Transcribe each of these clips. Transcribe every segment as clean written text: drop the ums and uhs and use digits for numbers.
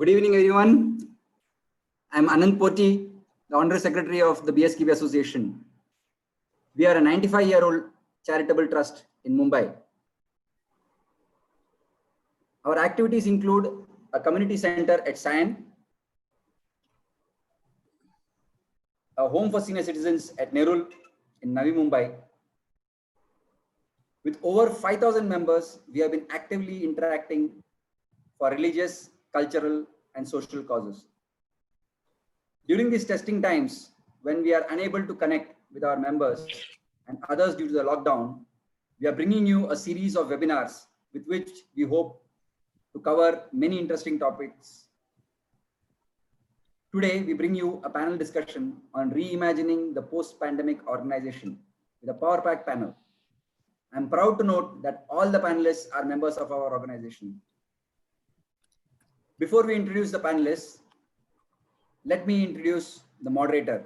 Good evening, everyone. I'm Anand Poti, the Honorary Secretary of the BSKB Association. We are a 95-year-old charitable trust in Mumbai. Our activities include a community center at Gyaan, a home for senior citizens at Nerul in Navi Mumbai. With over 5,000 members, we have been actively interacting for religious, cultural, and social causes. During these testing times, when we are unable to connect with our members and others due to the lockdown, we are bringing you a series of webinars with which we hope to cover many interesting topics. Today, we bring you a panel discussion on reimagining the post-pandemic organization with a power-packed panel. I'm proud to note that all the panelists are members of our organization. Before we introduce the panelists, let me introduce the moderator,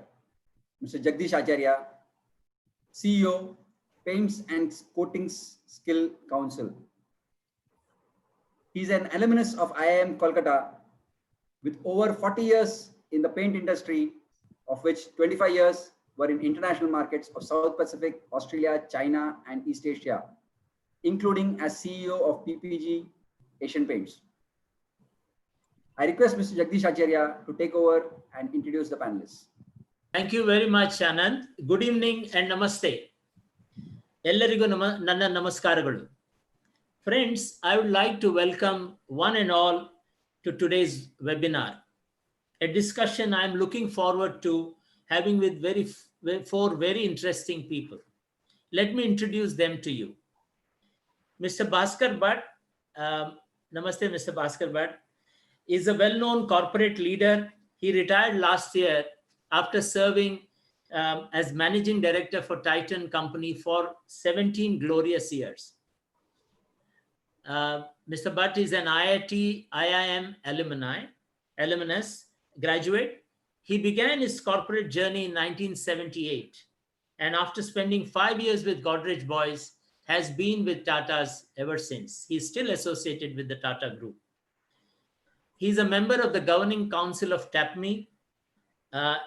Mr. Jagdish Acharya, CEO, Paints and Coatings Skill Council. He's an alumnus of IIM Kolkata with over 40 years in the paint industry, of which 25 years were in international markets of South Pacific, Australia, China, and East Asia, including as CEO of PPG Asian Paints. I request Mr. Jagdish Acharya to take over and introduce the panelists. Thank you very much, Anand. Good evening and namaste. Ellarigu nanna namaskaralu. Friends, I would like to welcome one and all to today's webinar, a discussion I'm looking forward to having with four very interesting people. Let me introduce them to you. Mr. Bhaskar Bhat, namaste, Mr. Bhaskar Bhat, is a well-known corporate leader. He retired last year after serving as managing director for Titan Company for 17 glorious years. Mr. Bhat is an IIM alumnus, graduate. He began his corporate journey in 1978, and after spending 5 years with Godrej Boys, has been with Tata's ever since. He's still associated with the Tata Group. He's a member of the Governing Council of TAPME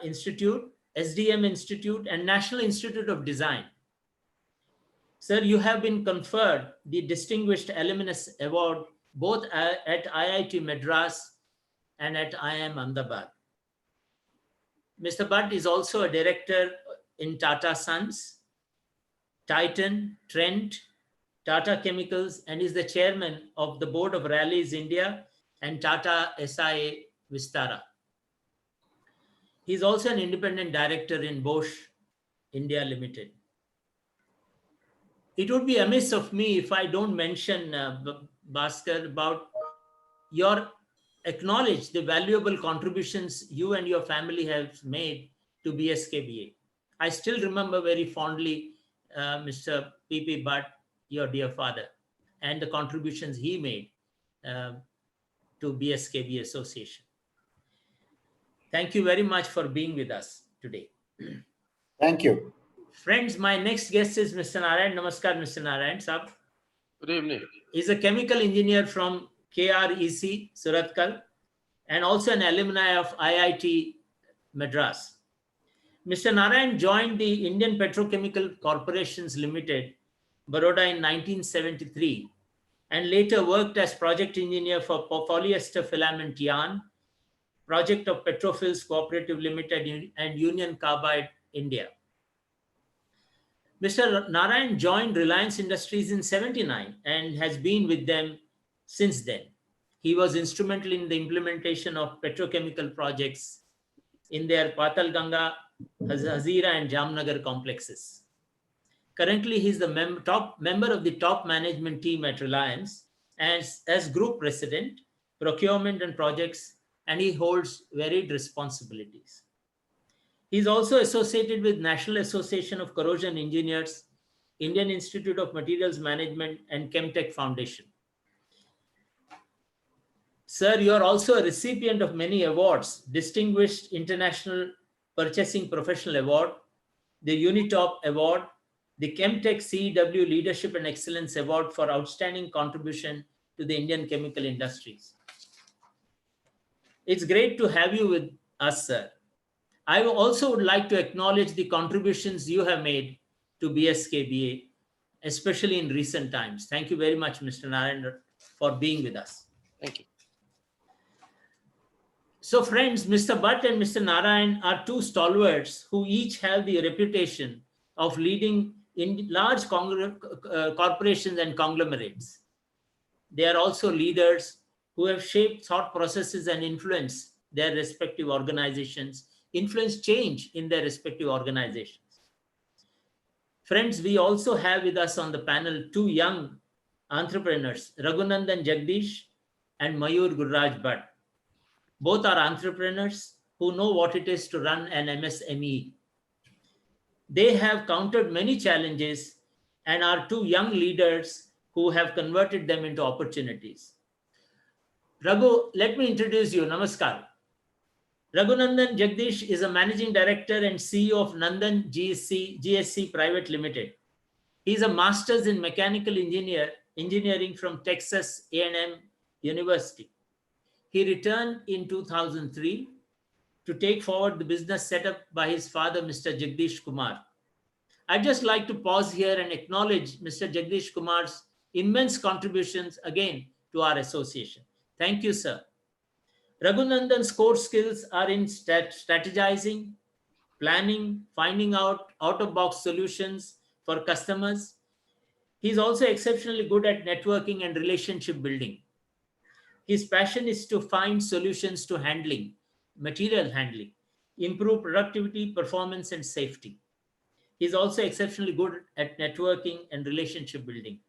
Institute, SDM Institute, and National Institute of Design. Sir, you have been conferred the Distinguished Alumnus Award both at IIT Madras and at IIM Ahmedabad. Mr. Bhat is also a director in Tata Sons, Titan, Trent, Tata Chemicals, and is the chairman of the board of Rallies India and Tata SIA Vistara. He is also an independent director in Bosch India Limited. It would be amiss of me if I don't mention, Bhaskar, about your acknowledge the valuable contributions you and your family have made to BSKBA. I still remember very fondly Mr. P.P. Bhat, your dear father, and the contributions he made to BSKB Association. Thank you very much for being with us today. Thank you. Friends, my next guest is Mr. Narayan. Namaskar, Mr. Narayan Saab. Good evening. He's a chemical engineer from KREC, Surathkal, and also an alumni of IIT Madras. Mr. Narayan joined the Indian Petrochemical Corporations Limited, Baroda in 1973, and later worked as project engineer for polyester filament gyaan, project of Petrophils Cooperative Limited and Union Carbide, India. Mr. Narayan joined Reliance Industries in '79 and has been with them since then. He was instrumental in the implementation of petrochemical projects in their Patalganga, Hazira, and Jamnagar complexes. Currently, he is the top member of the top management team at Reliance as group president, procurement and projects, and he holds varied responsibilities. He is also associated with National Association of Corrosion Engineers, Indian Institute of Materials Management, and Chemtech Foundation. Sir, you are also a recipient of many awards: Distinguished International Purchasing Professional Award, the Unitop Award, the Chemtech CEW Leadership and Excellence Award for outstanding contribution to the Indian chemical industries. It's great to have you with us, sir. I also would like to acknowledge the contributions you have made to BSKBA, especially in recent times. Thank you very much, Mr. Narayan, for being with us. Thank you. So friends, Mr. Bhat and Mr. Narayan are two stalwarts who each have the reputation of leading in large corporations and conglomerates. They are also leaders who have shaped thought processes and influenced their respective organizations, influenced change in their respective organizations. Friends, we also have with us on the panel two young entrepreneurs, Raghunandan Jagdish and Mayur Bhat. Both are entrepreneurs who know what it is to run an MSME. They have countered many challenges and are two young leaders who have converted them into opportunities. Raghu, let me introduce you. Namaskar. Raghunandan Jagdish is a managing director and CEO of Nandan GSC Private Limited. He is a master's in mechanical engineering from Texas A&M University. He returned in 2003 to take forward the business set up by his father, Mr. Jagdish Kumar. I'd just like to pause here and acknowledge Mr. Jagdish Kumar's immense contributions again to our association. Thank you, sir. Raghunandan's core skills are in strategizing, planning, finding out-of-box solutions for customers. He's also exceptionally good at networking and relationship building. His passion is to find solutions to material handling, improve productivity, performance, and safety. He's also exceptionally good at networking and relationship building.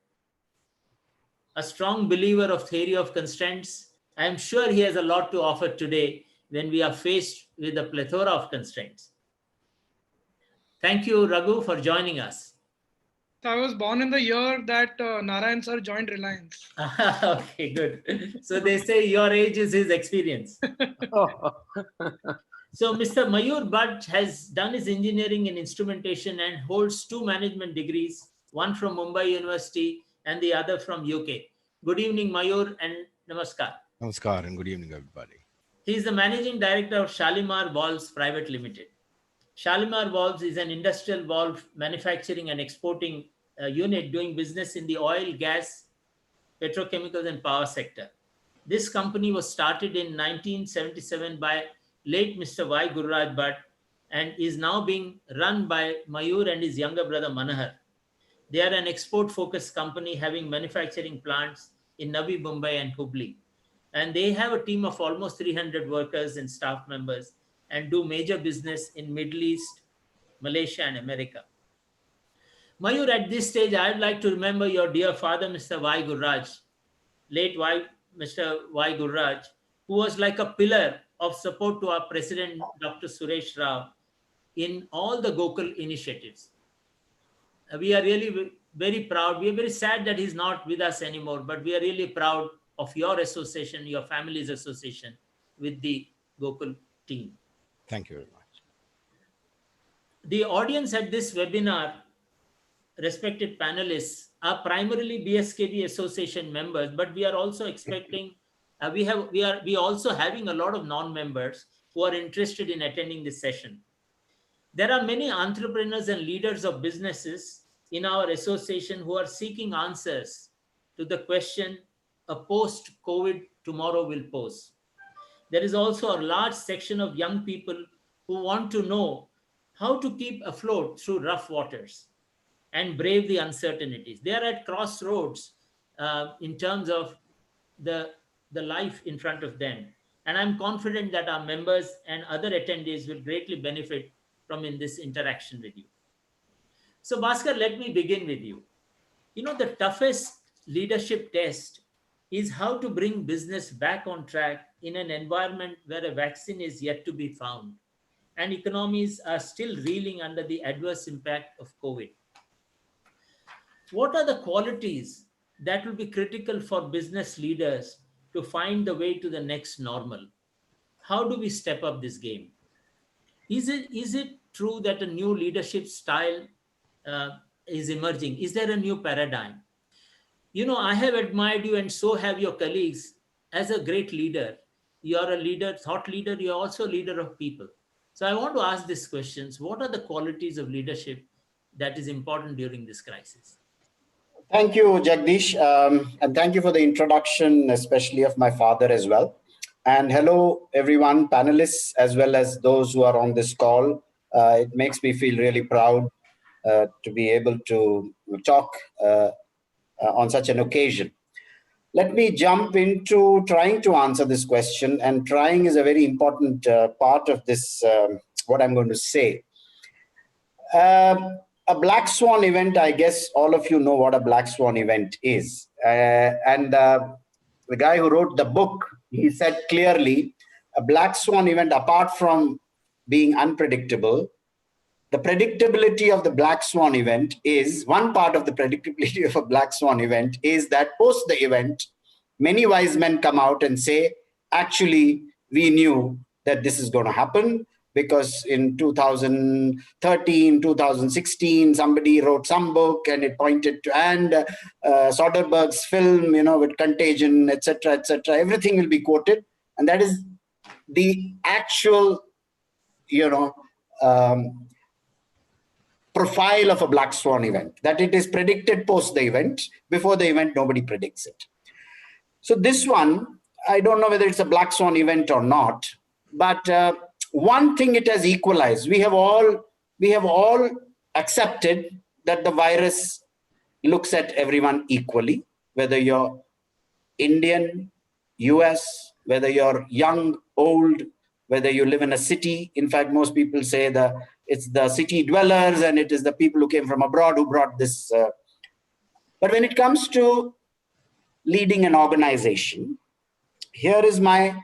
A strong believer of theory of constraints, I am sure he has a lot to offer today when we are faced with a plethora of constraints. Thank you, Raghu, for joining us. I was born in the year that Narayan sir joined Reliance. Okay, good. So they say your age is his experience. So Mr. Mayur Bhat has done his engineering in instrumentation and holds 2 management degrees, one from Mumbai University and the other from UK. Good evening, Mayur, and namaskar. Namaskar and good evening, everybody. He is the managing director of Shalimar Valves Private Limited. Shalimar Valves is an industrial valve manufacturing and exporting unit doing business in the oil, gas, petrochemicals, and power sector. This company was started in 1977 by late Mr. Y. Gururaj Bhat and is now being run by Mayur and his younger brother Manohar. They are an export-focused company having manufacturing plants in Navi Mumbai and Hubli. And they have a team of almost 300 workers and staff members and do major business in Middle East, Malaysia, and America. Mayur, at this stage, I'd like to remember your dear father, Mr. Y. Gururaj, late Mr. Y. Gururaj, who was like a pillar of support to our president, Dr. Suresh Rao, in all the Gokul initiatives. We are really very proud. We are very sad that he's not with us anymore, but we are really proud of your association, your family's association with the Gokul team. Thank you very much. The audience at this webinar, respected panelists, are primarily BSKB association members, but we are also expecting, we also having a lot of non-members who are interested in attending this session. There are many entrepreneurs and leaders of businesses in our association who are seeking answers to the question a post-COVID tomorrow will pose. There is also a large section of young people who want to know how to keep afloat through rough waters and brave the uncertainties. They are at crossroads in terms of the life in front of them. And I'm confident that our members and other attendees will greatly benefit from in this interaction with you. So Bhaskar, let me begin with you. You know, the toughest leadership test is how to bring business back on track in an environment where a vaccine is yet to be found and economies are still reeling under the adverse impact of COVID. What are the qualities that will be critical for business leaders to find the way to the next normal? How do we step up this game? Is it true that a new leadership style is emerging? Is there a new paradigm? You know, I have admired you and so have your colleagues as a great leader. You are a leader, thought leader. You are also a leader of people. So I want to ask these questions. What are the qualities of leadership that is important during this crisis? Thank you, Jagdish. And thank you for the introduction, especially of my father as well. And hello, everyone, panelists, as well as those who are on this call. It makes me feel really proud to be able to talk on such an occasion. Let me jump into trying to answer this question, and trying is a very important part of this, what I'm going to say. A black swan event, I guess all of you know what a black swan event is. And the guy who wrote the book, he said clearly, a black swan event, apart from being unpredictable, the predictability of the black swan event is, one part of the predictability of a black swan event is that post the event, many wise men come out and say, actually, we knew that this is going to happen, because in 2013, 2016, somebody wrote some book and it pointed to, and Soderbergh's film, with Contagion, etc., everything will be quoted. And that is the actual, profile of a black swan event, that it is predicted post the event. Before the event, nobody predicts it. So this one, I don't know whether it's a black swan event or not, but one thing it has equalized. We have all accepted that the virus looks at everyone equally, whether you're Indian, US, whether you're young, old, whether you live in a city. In fact, most people say it's the city dwellers and it is the people who came from abroad who brought this. But when it comes to leading an organization, here is my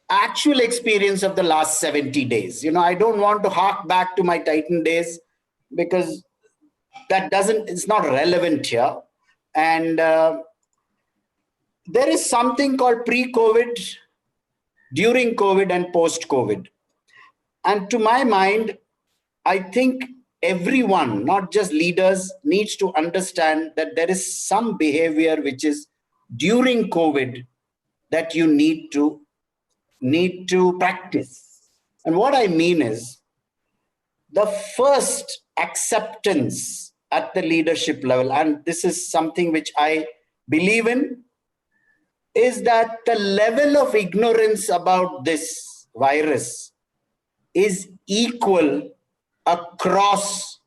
actual experience of the last 70 days. I don't want to hark back to my Titan days, because it's not relevant here. And there is something called pre-COVID, during COVID, and post-COVID. And to my mind, I think everyone, not just leaders, needs to understand that there is some behavior which is during COVID that you need to practice. And what I mean is, the first acceptance at the leadership level, and this is something which I believe in, is that the level of ignorance about this virus is equal across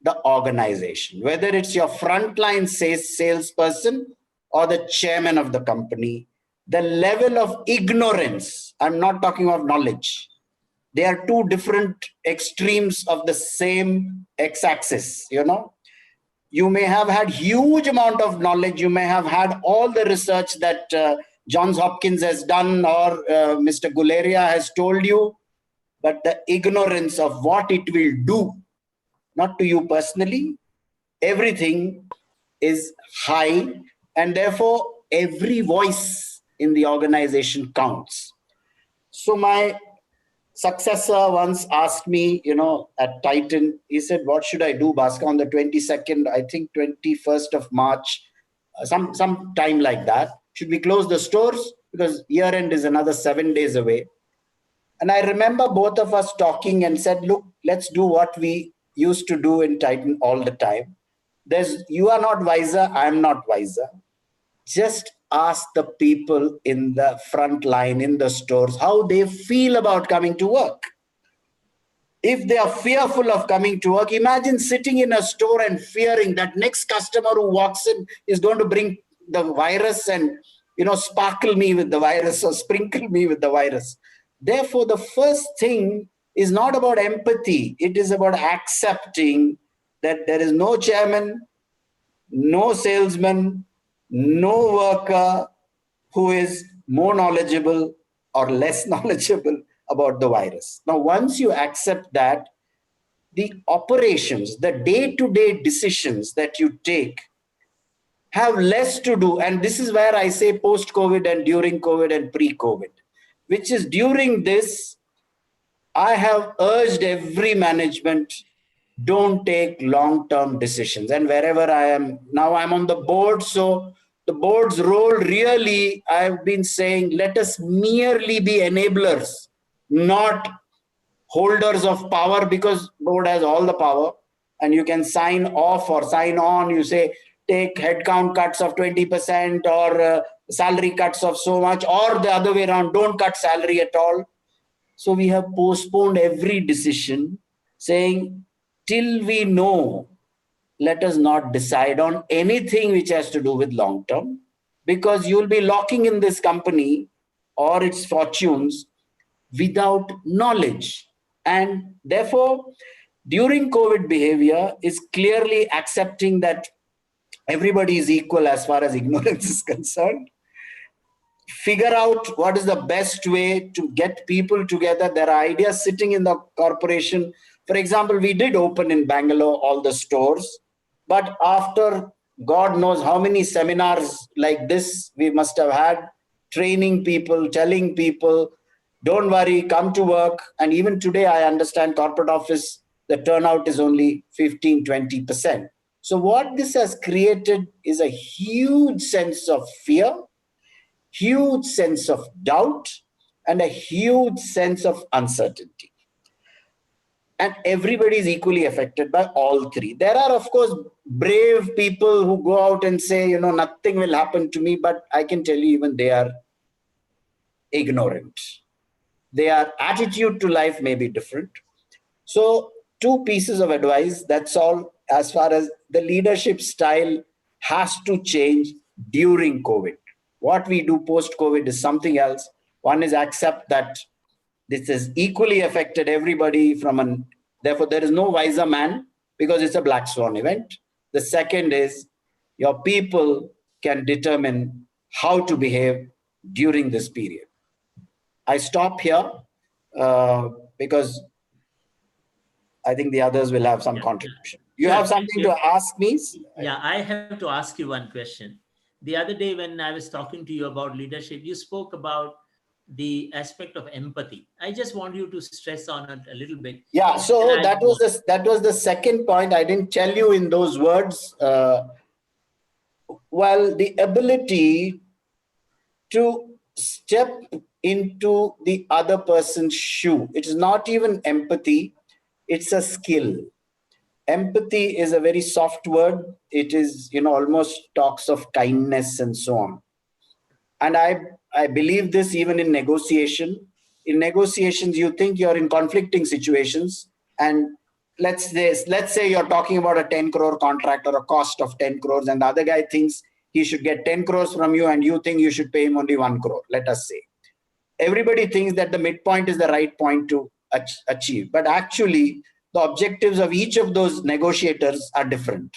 the organization, whether it's your frontline salesperson or the chairman of the company. The level of ignorance, I'm not talking of knowledge. They are two different extremes of the same x-axis, You may have had huge amount of knowledge. You may have had all the research that Johns Hopkins has done or Mr. Guleria has told you, but the ignorance of what it will do, not to you personally, everything is high, and therefore every voice in the organization counts. So my successor once asked me, at Titan, he said, what should I do, Bhaskar, on the 22nd, I think 21st of March, some time like that. Should we close the stores? Because year end is another 7 days away. And I remember both of us talking and said, look, let's do what we used to do in Titan all the time. You are not wiser, I'm not wiser. Just ask the people in the front line, in the stores, how they feel about coming to work. If they are fearful of coming to work, imagine sitting in a store and fearing that next customer who walks in is going to bring the virus and, sparkle me with the virus or sprinkle me with the virus. Therefore, the first thing is not about empathy. It is about accepting that there is no chairman, no salesman, no worker who is more knowledgeable or less knowledgeable about the virus. Now, once you accept that, the operations, the day-to-day decisions that you take have less to do. And this is where I say post-COVID and during COVID and pre-COVID, which is during this, I have urged every management, don't take long-term decisions. And wherever I am, now I'm on the board, so the board's role really, I've been saying, let us merely be enablers, not holders of power, because board has all the power and you can sign off or sign on. You say, take headcount cuts of 20% or salary cuts of so much, or the other way around, don't cut salary at all. So we have postponed every decision, saying, till we know, let us not decide on anything which has to do with long term, because you will be locking in this company or its fortunes without knowledge. And therefore, during COVID, behavior is clearly accepting that everybody is equal as far as ignorance is concerned. Figure out what is the best way to get people together. There are ideas sitting in the corporation. For example, we did open in Bangalore all the stores, but after God knows how many seminars like this we must have had, training people, telling people, don't worry, come to work. And even today, I understand corporate office, the turnout is only 15-20%. So what this has created is a huge sense of fear, huge sense of doubt, and a huge sense of uncertainty. And everybody is equally affected by all three. There are, of course, brave people who go out and say, nothing will happen to me, but I can tell you, even they are ignorant. Their attitude to life may be different. So 2 pieces of advice, that's all. As far as the leadership style has to change during COVID. What we do post-COVID is something else. One is accept that this has equally affected everybody therefore there is no wiser man because it's a black swan event. The second is your people can determine how to behave during this period. I stop here because I think the others will have some contribution. You have something to ask me? Yeah, I have to ask you one question. The other day when I was talking to you about leadership, you spoke about the aspect of empathy. I just want you to stress on it a little bit. Yeah, so that was the second point. I didn't tell you in those words. Well, the ability to step into the other person's shoe. It is not even empathy. It's a skill. Empathy is a very soft word. It is, almost talks of kindness and so on. And I believe this even in negotiation. In negotiations, you think you're in conflicting situations. And let's say you're talking about a 10 crore contract or a cost of 10 crores, and the other guy thinks he should get 10 crores from you and you think you should pay him only 1 crore, let us say. Everybody thinks that the midpoint is the right point to achieve. But actually, the objectives of each of those negotiators are different.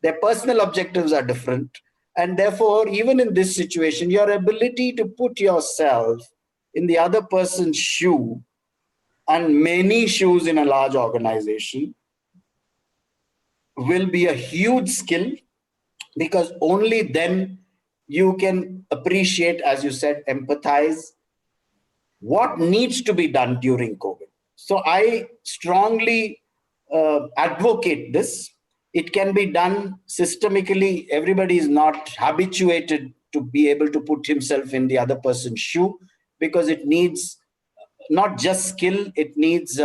Their personal objectives are different. And therefore, even in this situation, your ability to put yourself in the other person's shoe, and many shoes in a large organization, will be a huge skill, because only then you can appreciate, as you said, empathize what needs to be done during COVID. So I strongly advocate this. It can be done systemically. Everybody is not habituated to be able to put himself in the other person's shoe, because it needs not just skill, it needs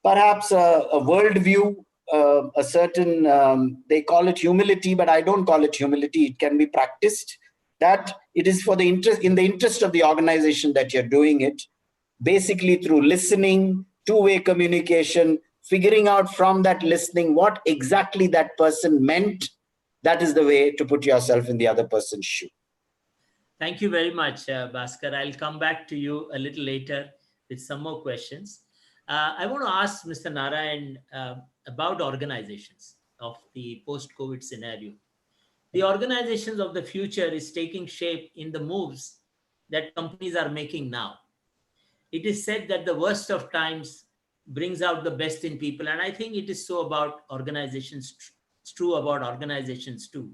perhaps a worldview, a certain, they call it humility, but I don't call it humility. It can be practiced, that it is for in the interest of the organization that you're doing it, basically through listening, two-way communication, figuring out from that listening what exactly that person meant. That is the way to put yourself in the other person's shoe. Thank you very much, Bhaskar. I'll come back to you a little later with some more questions. I want to ask Mr. Narayan about organizations of the post-COVID scenario. The organizations of the future is taking shape in the moves that companies are making now. It is said that the worst of times brings out the best in people. And I think it is so about organizations. It's true about organizations too.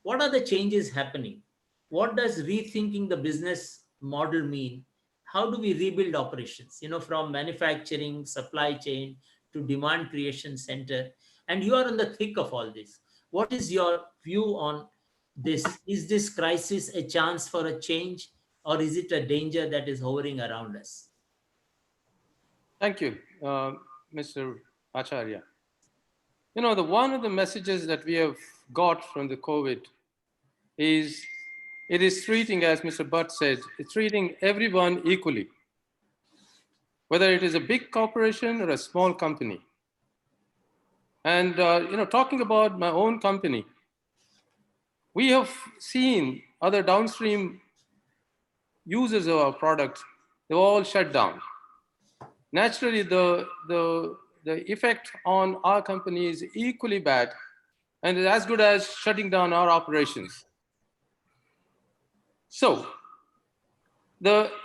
What are the changes happening? What does rethinking the business model mean? How do we rebuild operations, from manufacturing, supply chain to demand creation center? And you are in the thick of all this. What is your view on Is this crisis a chance for a change, or is it a danger that is hovering around us? Thank you, Mr. Acharya. One of the messages that we have got from the COVID is it is treating, as Mr. Bhat said, it's treating everyone equally, whether it is a big corporation or a small company. And, talking about my own company, we have seen other downstream users of our product, they've all shut down. Naturally, the effect on our company is equally bad and is as good as shutting down our operations. So,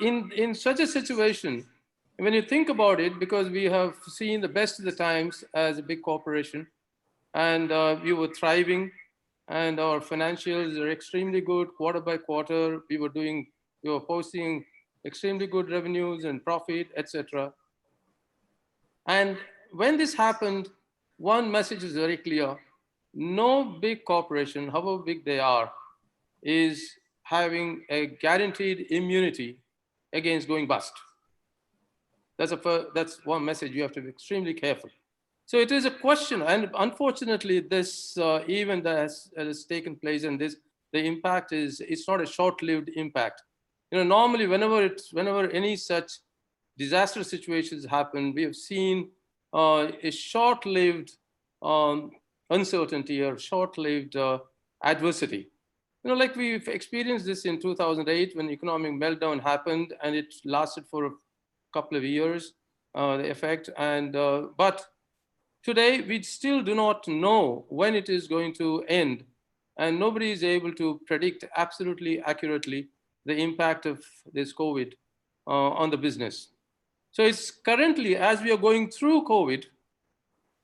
in such a situation, when you think about it, because we have seen the best of the times as a big corporation, and we were thriving, and our financials are extremely good quarter by quarter. We were posting extremely good revenues and profit, etc. And when this happened, one message is very clear: no big corporation, however big they are, is having a guaranteed immunity against going bust. That's one message. You have to be extremely careful. So it is a question, and unfortunately, this event that has taken place, and the impact it's not a short-lived impact. Normally, whenever any such disaster situations happen, we have seen a short-lived uncertainty or short-lived adversity. Like we've experienced this in 2008 when the economic meltdown happened, and it lasted for a couple of years, the effect. But today, we still do not know when it is going to end, and nobody is able to predict absolutely accurately the impact of this COVID on the business. So it's currently, as we are going through COVID,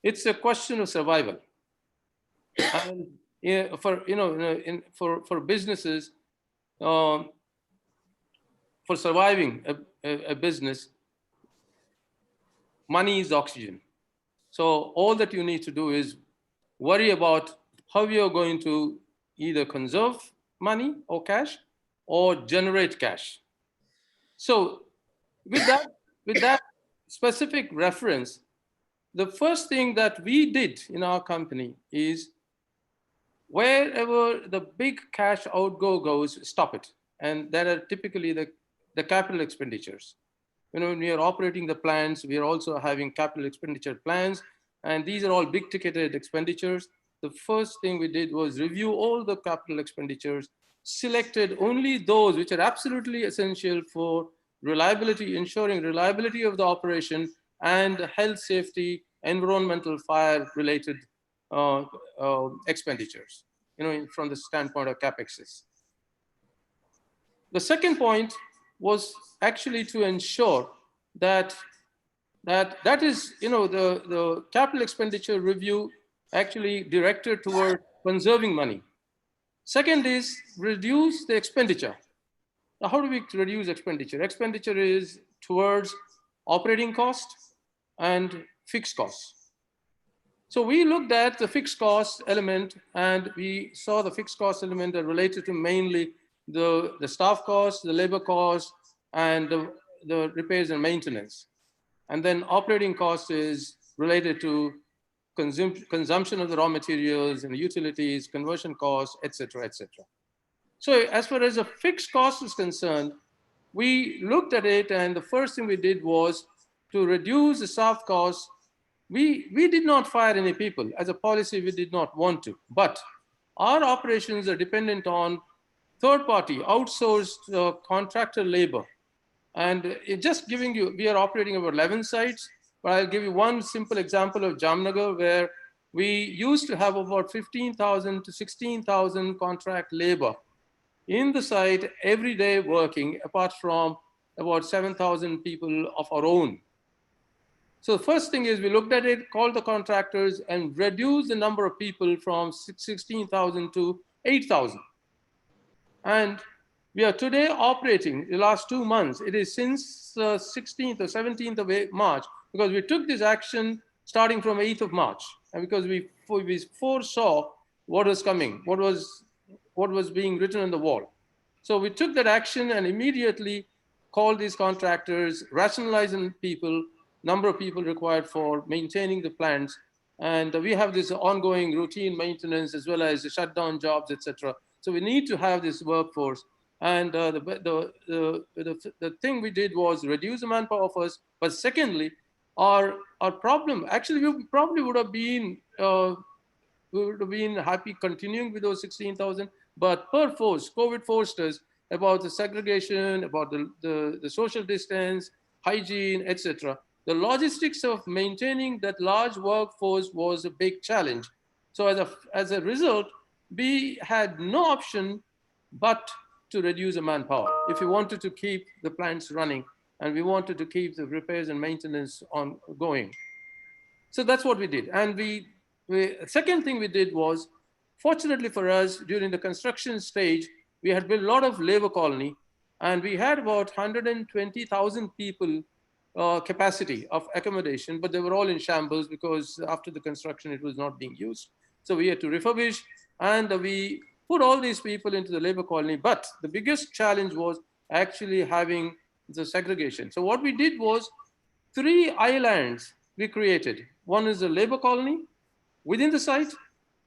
it's a question of survival. And for businesses, for surviving a business, money is oxygen. So all that you need to do is worry about how you're going to either conserve money or cash or generate cash. So with that specific reference, the first thing that we did in our company is wherever the big cash outgo goes, stop it. And that are typically the capital expenditures. When we are operating the plants, we are also having capital expenditure plans, and these are all big ticketed expenditures. The first thing we did was review all the capital expenditures, selected only those which are absolutely essential for reliability, ensuring reliability of the operation, and health, safety, environmental, fire related expenditures, from the standpoint of CapExes. The second point was actually to ensure that is, the capital expenditure review actually directed toward conserving money. Second is reduce the expenditure. Now, how do we reduce expenditure? Expenditure is towards operating cost and fixed costs. So we looked at the fixed cost element, and we saw the fixed cost element that related to mainly the staff costs, the labor costs, and the repairs and maintenance. And then operating cost is related to consumption of the raw materials and utilities, conversion costs, et cetera, et cetera. So as far as the fixed cost is concerned, we looked at it, and the first thing we did was to reduce the staff costs. We did not fire any people. As a policy, we did not want to, but our operations are dependent on third-party outsourced contractor labor. And just giving you, we are operating over 11 sites, but I'll give you one simple example of Jamnagar, where we used to have about 15,000 to 16,000 contract labor in the site every day working, apart from about 7,000 people of our own. So the first thing is we looked at it, called the contractors, and reduced the number of people from 16,000 to 8,000. And we are today operating the last 2 months. It is since 16th or 17th of March, because we took this action starting from 8th of March. And because we foresaw what was coming, what was what was being written on the wall. So we took that action and immediately called these contractors, rationalizing people, number of people required for maintaining the plants. And we have this ongoing routine maintenance as well as the shutdown jobs, etc. So we need to have this workforce. And the thing we did was reduce the manpower first. But secondly, our problem, actually, we probably would have been happy continuing with those 16,000, but per force, COVID forced us about the segregation, about the social distance, hygiene, etc. The logistics of maintaining that large workforce was a big challenge. So as a result, we had no option but to reduce the manpower if we wanted to keep the plants running and we wanted to keep the repairs and maintenance ongoing. So that's what we did. And second thing we did was, fortunately for us, during the construction stage, we had built a lot of labor colony, and we had about 120,000 people capacity of accommodation, but they were all in shambles because after the construction, it was not being used. So we had to refurbish, and we put all these people into the labor colony. But the biggest challenge was actually having the segregation. So what we did was 3 islands we created. One is a labor colony within the site,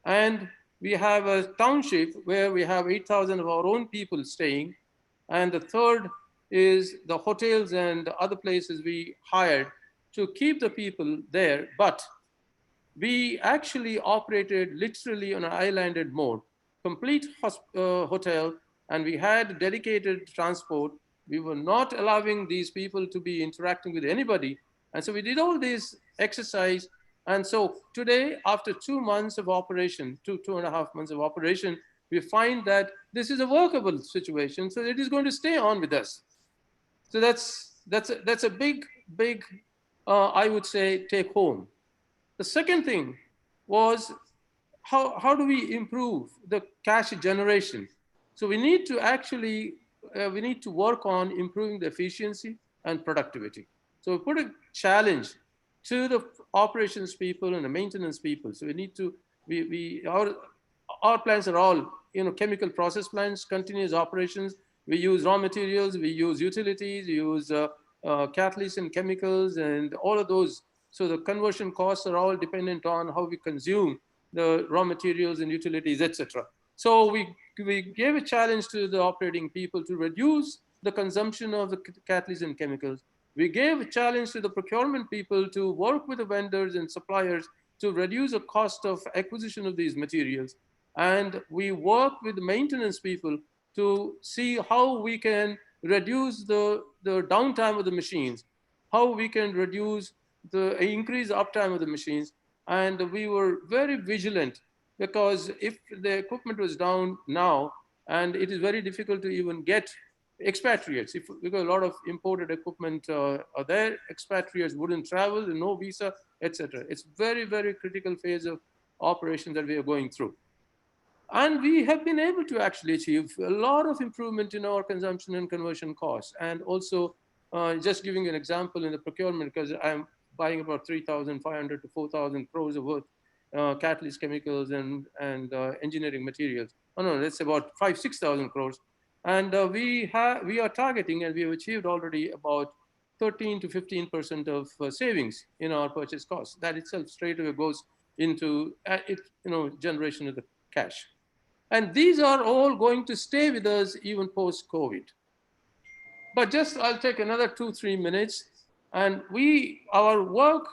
and we have a township where we have 8,000 of our own people staying. And the third is the hotels and other places we hired to keep the people there. But we actually operated literally on an islanded mode, complete hotel, and we had dedicated transport. We were not allowing these people to be interacting with anybody. And so we did all this exercise. And so today, after 2 months of operation, 2.5 months of operation, we find that this is a workable situation. So it is going to stay on with us. So that's a big, I would say, take home. The second thing was how do we improve the cash generation? So we need to actually, we need to work on improving the efficiency and productivity. So we put a challenge to the operations people and the maintenance people. So we need to, our plants are all, chemical process plants, continuous operations. We use raw materials, we use utilities, we use catalysts and chemicals and all of those. So the conversion costs are all dependent on how we consume the raw materials and utilities, etc. So we gave a challenge to the operating people to reduce the consumption of the catalysts and chemicals. We gave a challenge to the procurement people to work with the vendors and suppliers to reduce the cost of acquisition of these materials. And we worked with the maintenance people to see how we can reduce the downtime of the machines, how we can increase the uptime of the machines. And we were very vigilant, because if the equipment was down now, and it is very difficult to even get expatriates, because a lot of imported equipment are there, expatriates wouldn't travel, no visa, etc. It's very, very critical phase of operation that we are going through. And we have been able to actually achieve a lot of improvement in our consumption and conversion costs. And also, just giving an example in the procurement, because I'm buying about 3,500 to 4,000 crores of worth catalyst chemicals and engineering materials. Oh no, that's about 6,000 crores. And we are targeting, and we have achieved already about 13 to 15% of savings in our purchase costs. That itself straight away goes into generation of the cash. And these are all going to stay with us even post-COVID. But just I'll take another 2-3 minutes. And our work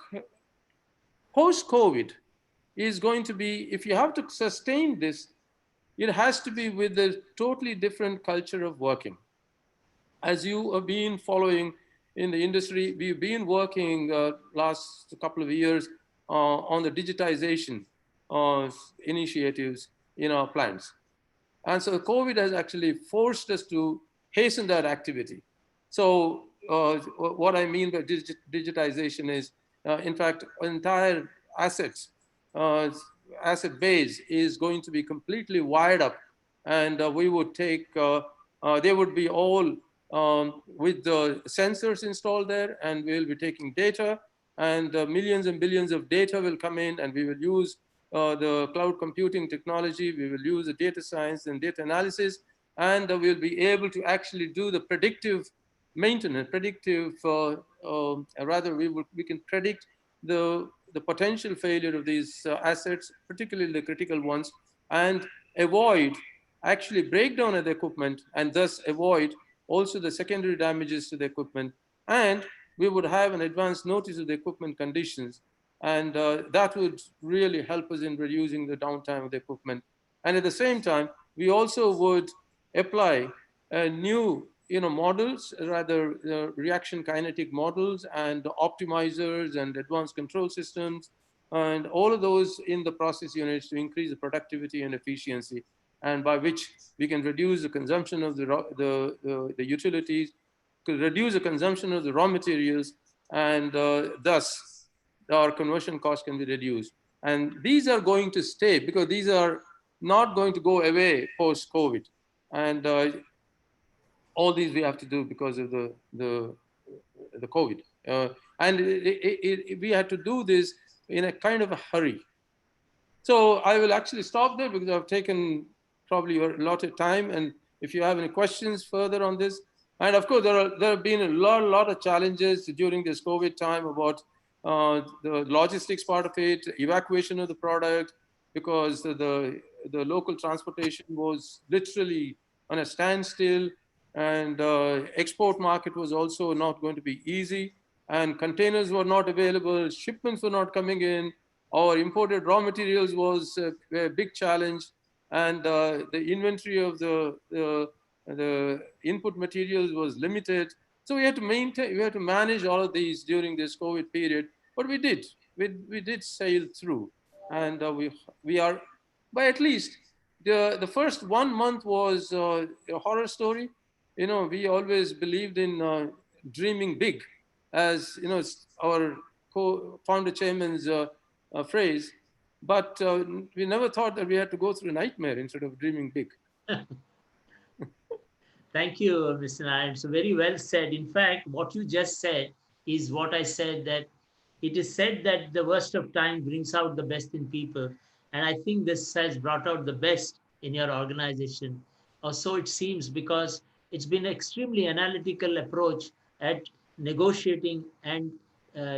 post-COVID is going to be, if you have to sustain this, it has to be with a totally different culture of working. As you have been following in the industry, we've been working last couple of years on the digitization initiatives in our plants. And so COVID has actually forced us to hasten that activity. So what I mean by digitization is, in fact, entire asset base is going to be completely wired up, and we would take, they would be all with the sensors installed there, and we'll be taking data, and millions and billions of data will come in, and we will use the cloud computing technology. We will use the data science and data analysis, and we'll be able to actually do the predictive maintenance, rather we can predict the potential failure of these assets, particularly the critical ones, and avoid actually breakdown of the equipment, and thus avoid also the secondary damages to the equipment. And we would have an advance notice of the equipment conditions, and that would really help us in reducing the downtime of the equipment. And at the same time, we also would apply new models, rather reaction kinetic models and optimizers and advanced control systems, and all of those in the process units to increase the productivity and efficiency, and by which we can reduce the consumption of the utilities, reduce the consumption of the raw materials, and thus our conversion cost can be reduced. And these are going to stay, because these are not going to go away post-COVID. And all these we have to do because of the COVID. And we had to do this in a kind of a hurry. So I will actually stop there because I've taken probably a lot of time. And if you have any questions further on this, and of course there have been a lot of challenges during this COVID time about the logistics part of it, evacuation of the product, because the local transportation was literally on a standstill, and export market was also not going to be easy, and containers were not available, shipments were not coming in, our imported raw materials was a big challenge, and the inventory of the input materials was limited. So we had to manage all of these during this COVID period, but we did sail through, and we are, but at least the first 1 month was a horror story. We always believed in dreaming big, as our co-founder chairman's phrase, but we never thought that we had to go through a nightmare instead of dreaming big. Thank you, Mr. Narayan. So very well said. In fact, what you just said is what I said, that it is said that the worst of time brings out the best in people. And I think this has brought out the best in your organization, or so it seems, because it's been an extremely analytical approach at negotiating and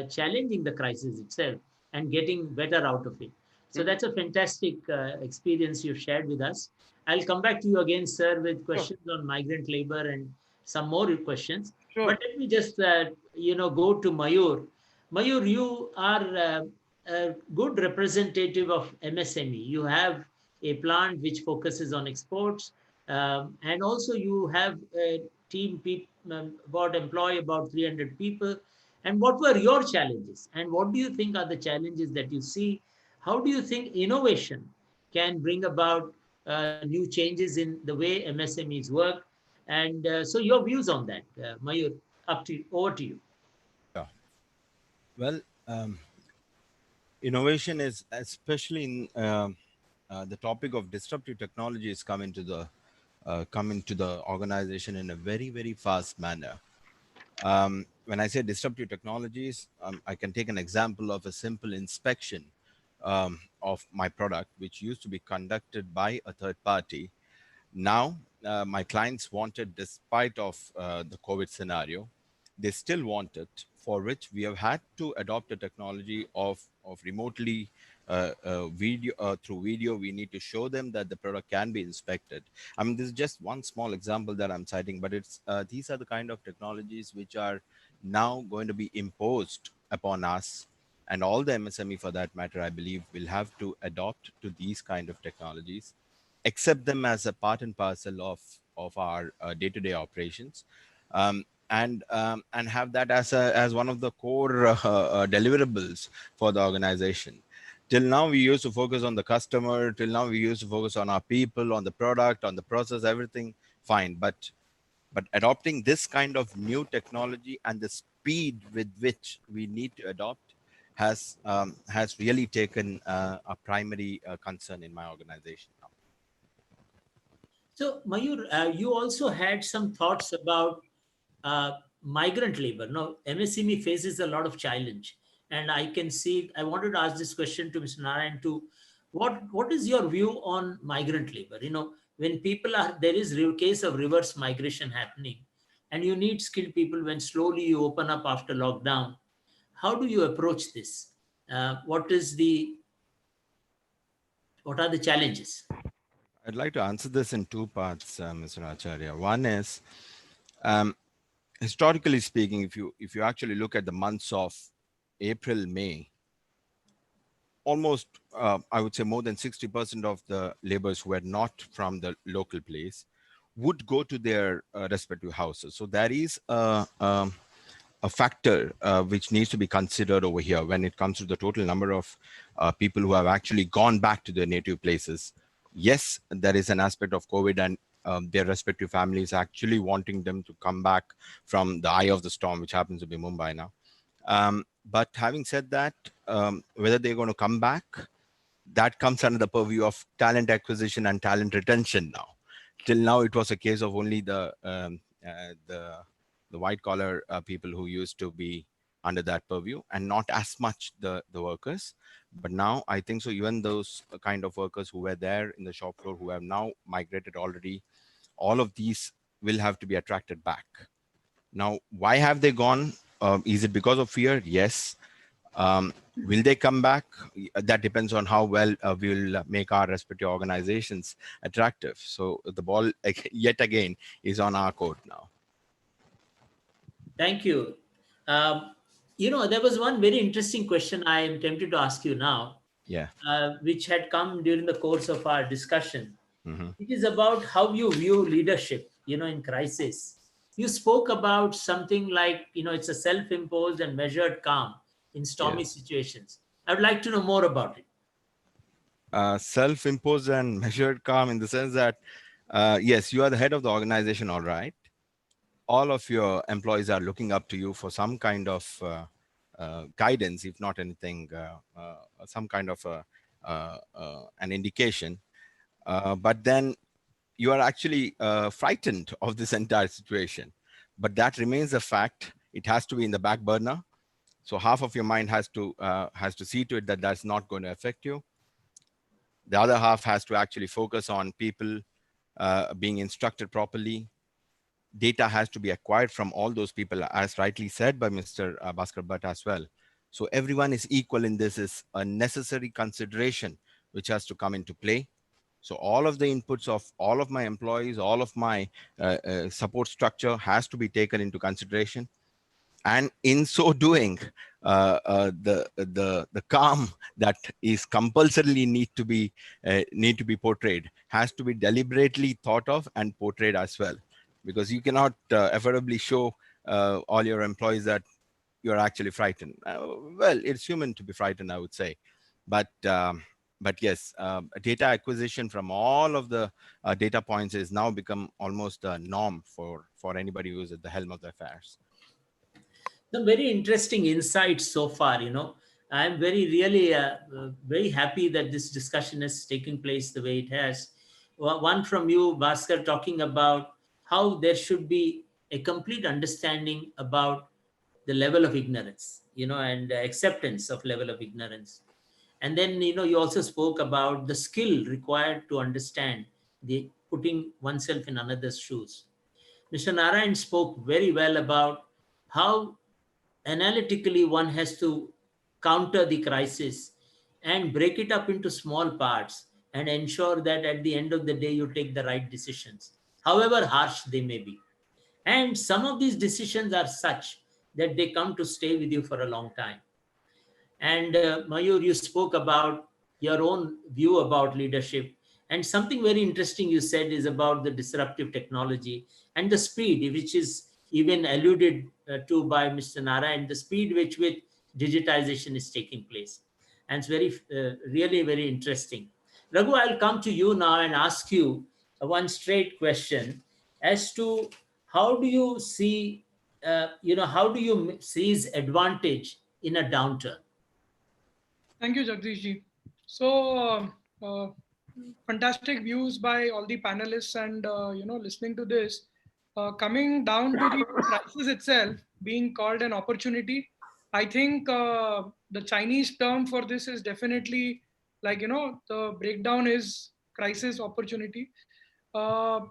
challenging the crisis itself and getting better out of it. So that's a fantastic experience you've shared with us. I'll come back to you again, sir, with questions on migrant labor and some more questions. Sure. But let me just, go to Mayur. Mayur, you are a good representative of MSME. You have a plant which focuses on exports, and also you have a team about employ about 300 people. And what were your challenges? And what do you think are the challenges that you see? How do you think innovation can bring about new changes in the way MSMEs work? And so your views on that, Mayur, over to you. Yeah. Well, innovation is, especially in the topic of disruptive technologies, come into the organization in a very fast manner. When I say disruptive technologies, I can take an example of a simple inspection of my product, which used to be conducted by a third party. Now, my clients wanted, despite of the COVID scenario, they still want it, for which we have had to adopt a technology of remotely through video. We need to show them that the product can be inspected. I mean, this is just one small example that I'm citing, but it's these are the kind of technologies which are now going to be imposed upon us, and all the MSME, for that matter, I believe, will have to adopt to these kind of technologies, accept them as a part and parcel of our day-to-day operations, and have that as one of the core deliverables for the organization. Till now, we used to focus on the customer. Till now, we used to focus on our people, on the product, on the process, everything fine. But adopting this kind of new technology and the speed with which we need to adopt has really taken a primary concern in my organization now. So, Mayur, you also had some thoughts about migrant labor. Now, MSME faces a lot of challenge. And I can see, I wanted to ask this question to Mr. Narayan too. what is your view on migrant labor? When people are, there is a case of reverse migration happening, and you need skilled people when slowly you open up after lockdown. How do you approach this? What are the challenges? I'd like to answer this in two parts, Mr. Acharya. One is, um, historically speaking, if you actually look at the months of April, May, almost I would say more than 60% of the laborers who were not from the local place would go to their respective houses. So there is a factor which needs to be considered over here when it comes to the total number of people who have actually gone back to their native places. Yes, there is an aspect of COVID and their respective families actually wanting them to come back from the eye of the storm, which happens to be Mumbai now. But having said that, whether they're going to come back, that comes under the purview of talent acquisition and talent retention now. Till now, it was a case of only the white collar people who used to be under that purview and not as much the workers. But now I think so even those kind of workers who were there in the shop floor who have now migrated already, all of these will have to be attracted back. Now, why have they gone? Is it because of fear? Yes. Will they come back? That depends on how well we will make our respective organizations attractive. So the ball yet again is on our court now. Thank you. There was one very interesting question I am tempted to ask you now, Yeah. which had come during the course of our discussion. Mm-hmm. It is about how you view leadership, in crisis. You spoke about something like, it's a self-imposed and measured calm in stormy situations. I would like to know more about it. Self-imposed and measured calm in the sense that, yes, you are the head of the organization, all right. All of your employees are looking up to you for some kind of guidance, if not anything, some kind of an indication. But then you are actually frightened of this entire situation. But that remains a fact. It has to be in the back burner. So half of your mind has to see to it that that's not going to affect you. The other half has to actually focus on people being instructed properly. Data has to be acquired from all those people, as rightly said by Mr. Bhaskar Bhat as well. So everyone is equal in this is a necessary consideration which has to come into play. So all of the inputs of all of my employees, all of my support structure has to be taken into consideration. And in so doing, the calm that is compulsorily need to be portrayed has to be deliberately thought of and portrayed as well, because you cannot affordably show all your employees that you're actually frightened. Well, it's human to be frightened, I would say, but yes, data acquisition from all of the data points is now become almost a norm for anybody who's at the helm of the affairs. Some very interesting insights so far. I'm really very happy that this discussion is taking place the way it has. One from you, Bhaskar, talking about how there should be a complete understanding about the level of ignorance, and acceptance of level of ignorance. And then, you also spoke about the skill required to understand the putting oneself in another's shoes. Mr. Narayan spoke very well about how analytically one has to counter the crisis and break it up into small parts and ensure that at the end of the day you take the right decisions, however harsh they may be. And some of these decisions are such that they come to stay with you for a long time. And Mayur, you spoke about your own view about leadership. And something very interesting you said is about the disruptive technology and the speed, which is even alluded to by Mr. Narayan, the speed which digitization is taking place. And it's really very interesting. Raghu, I'll come to you now and ask you one straight question as to how do you see, how do you seize advantage in a downturn? Thank you, Jagdish ji. So, fantastic views by all the panelists, and listening to this, coming down to the crisis itself being called an opportunity. I think the Chinese term for this is definitely like, the breakdown is crisis opportunity. Uh,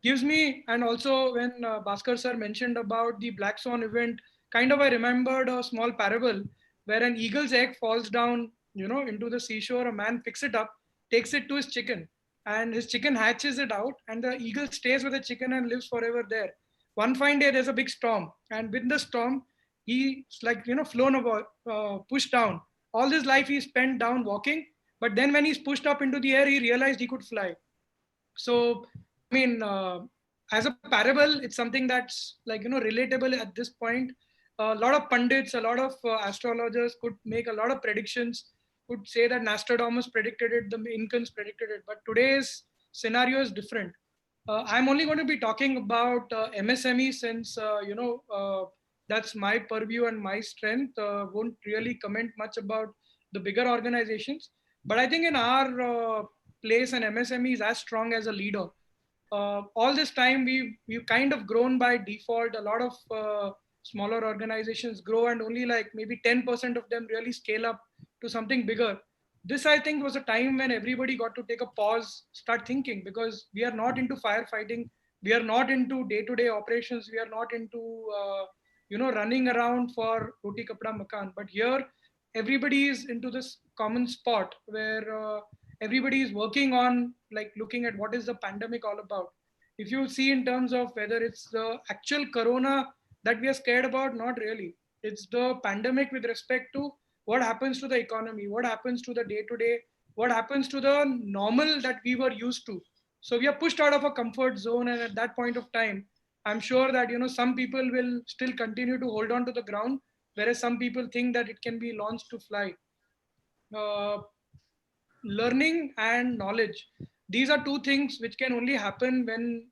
Gives me, and also when Bhaskar sir mentioned about the Black Swan event, kind of I remembered a small parable where an eagle's egg falls down, into the seashore. A man picks it up, takes it to his chicken, and his chicken hatches it out, and the eagle stays with the chicken and lives forever there. One fine day, there's a big storm, and with the storm, he's like, flown about, pushed down. All his life he spent down walking, but then when he's pushed up into the air, he realized he could fly. So, I mean, as a parable, it's something that's like, relatable at this point. A lot of pundits, a lot of astrologers could make a lot of predictions, could say that Nostradamus predicted it, the Incans predicted it, but today's scenario is different. I'm only going to be talking about MSME since, that's my purview and my strength. Won't really comment much about the bigger organizations. But I think in our place, an MSME is as strong as a leader. All this time, we've kind of grown by default. A lot of smaller organizations grow, and only like maybe 10% of them really scale up to something bigger. This, I think, was a time when everybody got to take a pause, start thinking, because we are not into firefighting. We are not into day-to-day operations. We are not into, running around for roti kapda makan. But here, everybody is into this common spot where everybody is working on, like, looking at what is the pandemic all about. If you see in terms of whether it's the actual corona that we are scared about, not really. It's the pandemic with respect to what happens to the economy, what happens to the day to day, what happens to the normal that we were used to. So we are pushed out of a comfort zone, and at that point of time, I'm sure that some people will still continue to hold on to the ground, whereas some people think that it can be launched to fly. Uh, Learning and knowledge, these are two things which can only happen when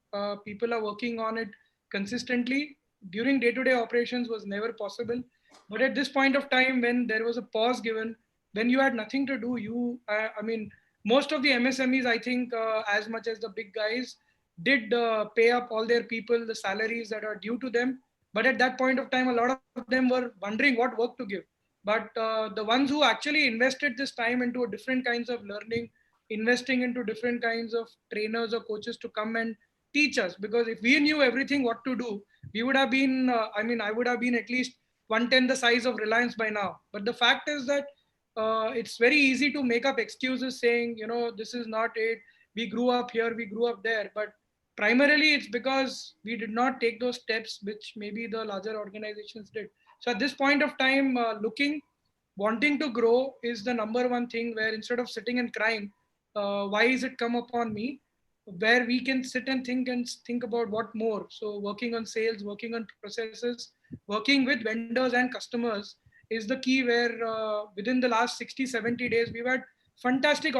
people are working on it consistently. During day-to-day operations was never possible, but at this point of time, when there was a pause given, when you had nothing to do, I mean, most of the MSMEs, I think, as much as the big guys, did pay up all their people the salaries that are due to them. But at that point of time, a lot of them were wondering what work to give. But the ones who actually invested this time into different kinds of learning, investing into different kinds of trainers or coaches to come and teach us, because if we knew everything what to do, we would have been, I would have been at least 1/10 the size of Reliance by now. But the fact is that it's very easy to make up excuses saying, this is not it. We grew up here, we grew up there. But primarily it's because we did not take those steps which maybe the larger organizations did. So at this point of time, wanting to grow is the number one thing, where instead of sitting and crying, why is it come upon me? Where we can sit and think about what more. So working on sales, working on processes, working with vendors and customers is the key, where within the last 60, 70 days, we've had fantastic,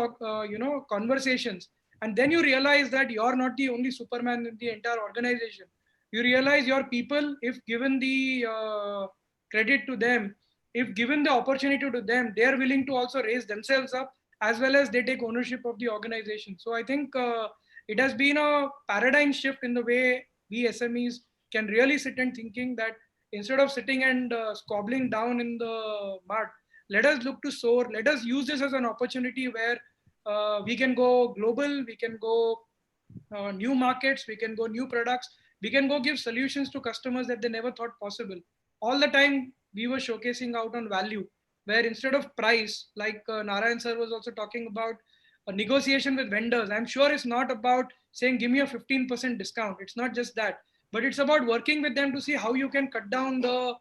conversations. And then you realize that you're not the only Superman in the entire organization. You realize your people, if given the credit to them, if given the opportunity to them, they are willing to also raise themselves up, as well as they take ownership of the organization. So I think it has been a paradigm shift in the way we SMEs can really sit and thinking that instead of sitting and squabbling down in the mud, let us look to soar. Let us use this as an opportunity where we can go global, we can go new markets, we can go new products, we can go give solutions to customers that they never thought possible. All the time we were showcasing out on value, where instead of price, like Narayan sir was also talking about, a negotiation with vendors. I'm sure it's not about saying, give me a 15% discount. It's not just that, but it's about working with them to see how you can cut down the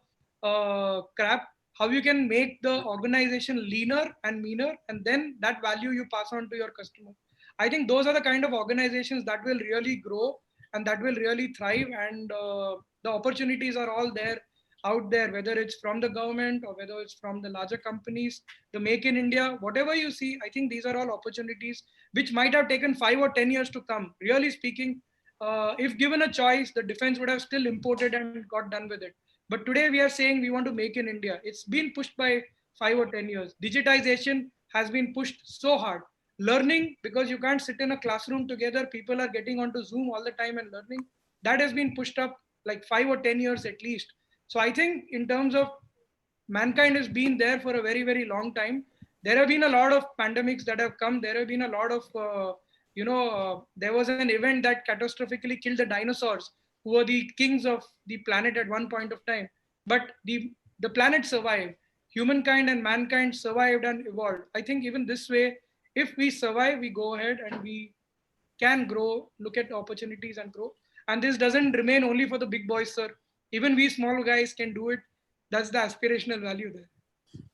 crap, how you can make the organization leaner and meaner, and then that value you pass on to your customer. I think those are the kind of organizations that will really grow and that will really thrive. And the opportunities are all there out there, whether it's from the government or whether it's from the larger companies, the Make in India, whatever you see. I think these are all opportunities which might have taken 5 or 10 years to come. Really speaking, if given a choice, the defense would have still imported and got done with it. But today we are saying we want to make in India. It's been pushed by 5 or 10 years. Digitization has been pushed so hard. Learning, because you can't sit in a classroom together, people are getting onto Zoom all the time and learning. That has been pushed up like 5 or 10 years at least. So I think in terms of mankind has been there for a very, very long time. there have been a lot of pandemics that have come. There have been a lot of, there was an event that catastrophically killed the dinosaurs, who were the kings of the planet at one point of time. But the planet survived. Humankind and mankind survived and evolved. I think even this way, if we survive, we go ahead and we can grow, look at opportunities and grow. And this doesn't remain only for the big boys, sir. Even we small guys can do it. That's the aspirational value there.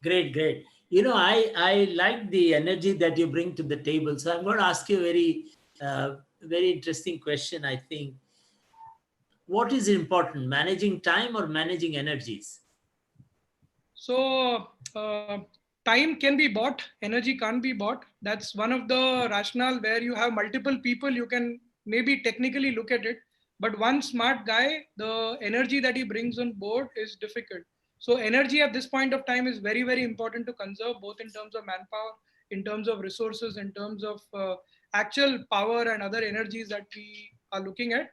Great, great. I like the energy that you bring to the table. So I'm going to ask you a very interesting question, I think. What is important, managing time or managing energies? So time can be bought, energy can't be bought. That's one of the rationale where you have multiple people, you can maybe technically look at it. But one smart guy, the energy that he brings on board is difficult. So energy at this point of time is very, very important to conserve, both in terms of manpower, in terms of resources, in terms of actual power and other energies that we are looking at.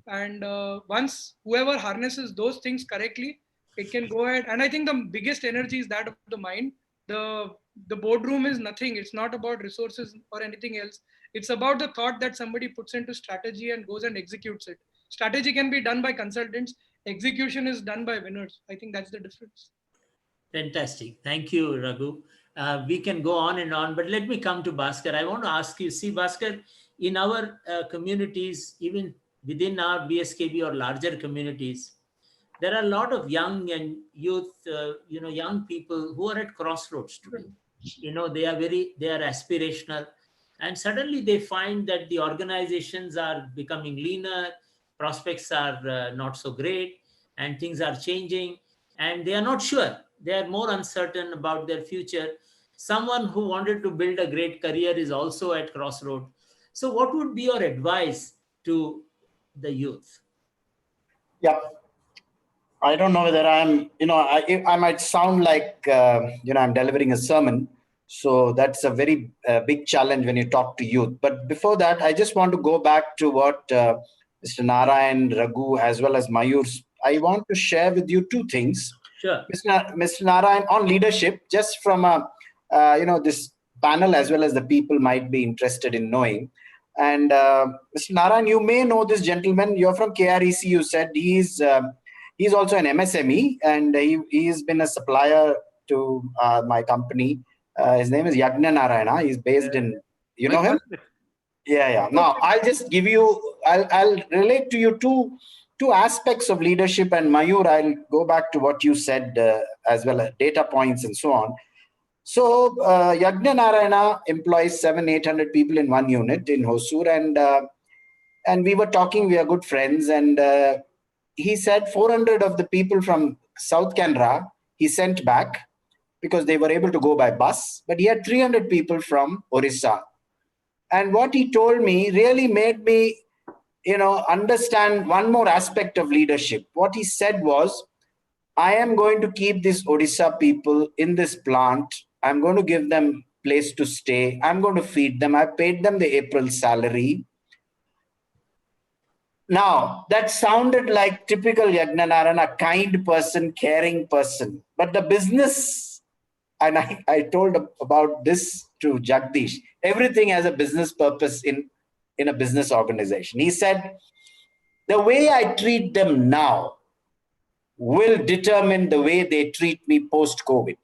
And once whoever harnesses those things correctly, it can go ahead. And I think the biggest energy is that of the mind. The boardroom is nothing. It's not about resources or anything else. It's about the thought that somebody puts into strategy and goes and executes it. Strategy can be done by consultants. Execution is done by winners. I think that's the difference. Fantastic. Thank you, Raghu. We can go on and on, but let me come to Bhaskar. I want to ask you, see, Bhaskar, in our communities, even within our BSKB or larger communities, there are a lot of young and youth, young people who are at crossroads today. They are aspirational, and suddenly they find that the organizations are becoming leaner, prospects are not so great, and things are changing, and they are not sure. They are more uncertain about their future. Someone who wanted to build a great career is also at crossroads. So what would be your advice to the youth? Yeah. I don't know whether I might sound like, I'm delivering a sermon. So that's a very big challenge when you talk to youth. But before that, I just want to go back to what Mr. Narayan, Raghu, as well as Mayur. I want to share with you two things. Sure. Mr. Narayan, on leadership, just from this panel, as well as the people might be interested in knowing. And Mr. Narayan, you may know this gentleman. You're from KREC, you said. He's also an MSME, and he's been a supplier to my company. His name is Narayan. He's based in, you know him? Yeah. Now, I'll just give you, I'll relate to you two aspects of leadership, and Mayur, I'll go back to what you said as well as data points and so on. So Narayana employs 700-800 people in one unit in Hosur, and we were talking, we are good friends, and he said 400 of the people from South Canara he sent back because they were able to go by bus, but he had 300 people from Orissa. And what he told me really made me, understand one more aspect of leadership. What he said was, I am going to keep these Odisha people in this plant. I'm going to give them place to stay. I'm going to feed them. I paid them the April salary. Now, that sounded like typical Yagnanaran, a kind person, caring person. But the business, and I told about this to Jagdish, everything has a business purpose in a business organization. He said, the way I treat them now will determine the way they treat me post-COVID.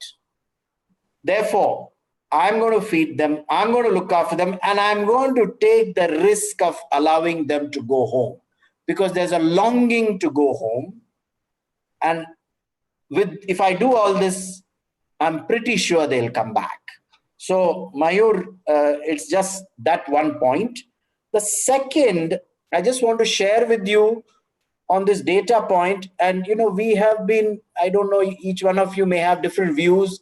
Therefore, I'm going to feed them, I'm going to look after them, and I'm going to take the risk of allowing them to go home. Because there's a longing to go home. And if I do all this, I'm pretty sure they'll come back. So Mayur, it's just that one point. The second, I just want to share with you on this data point. And, we have been, I don't know, each one of you may have different views,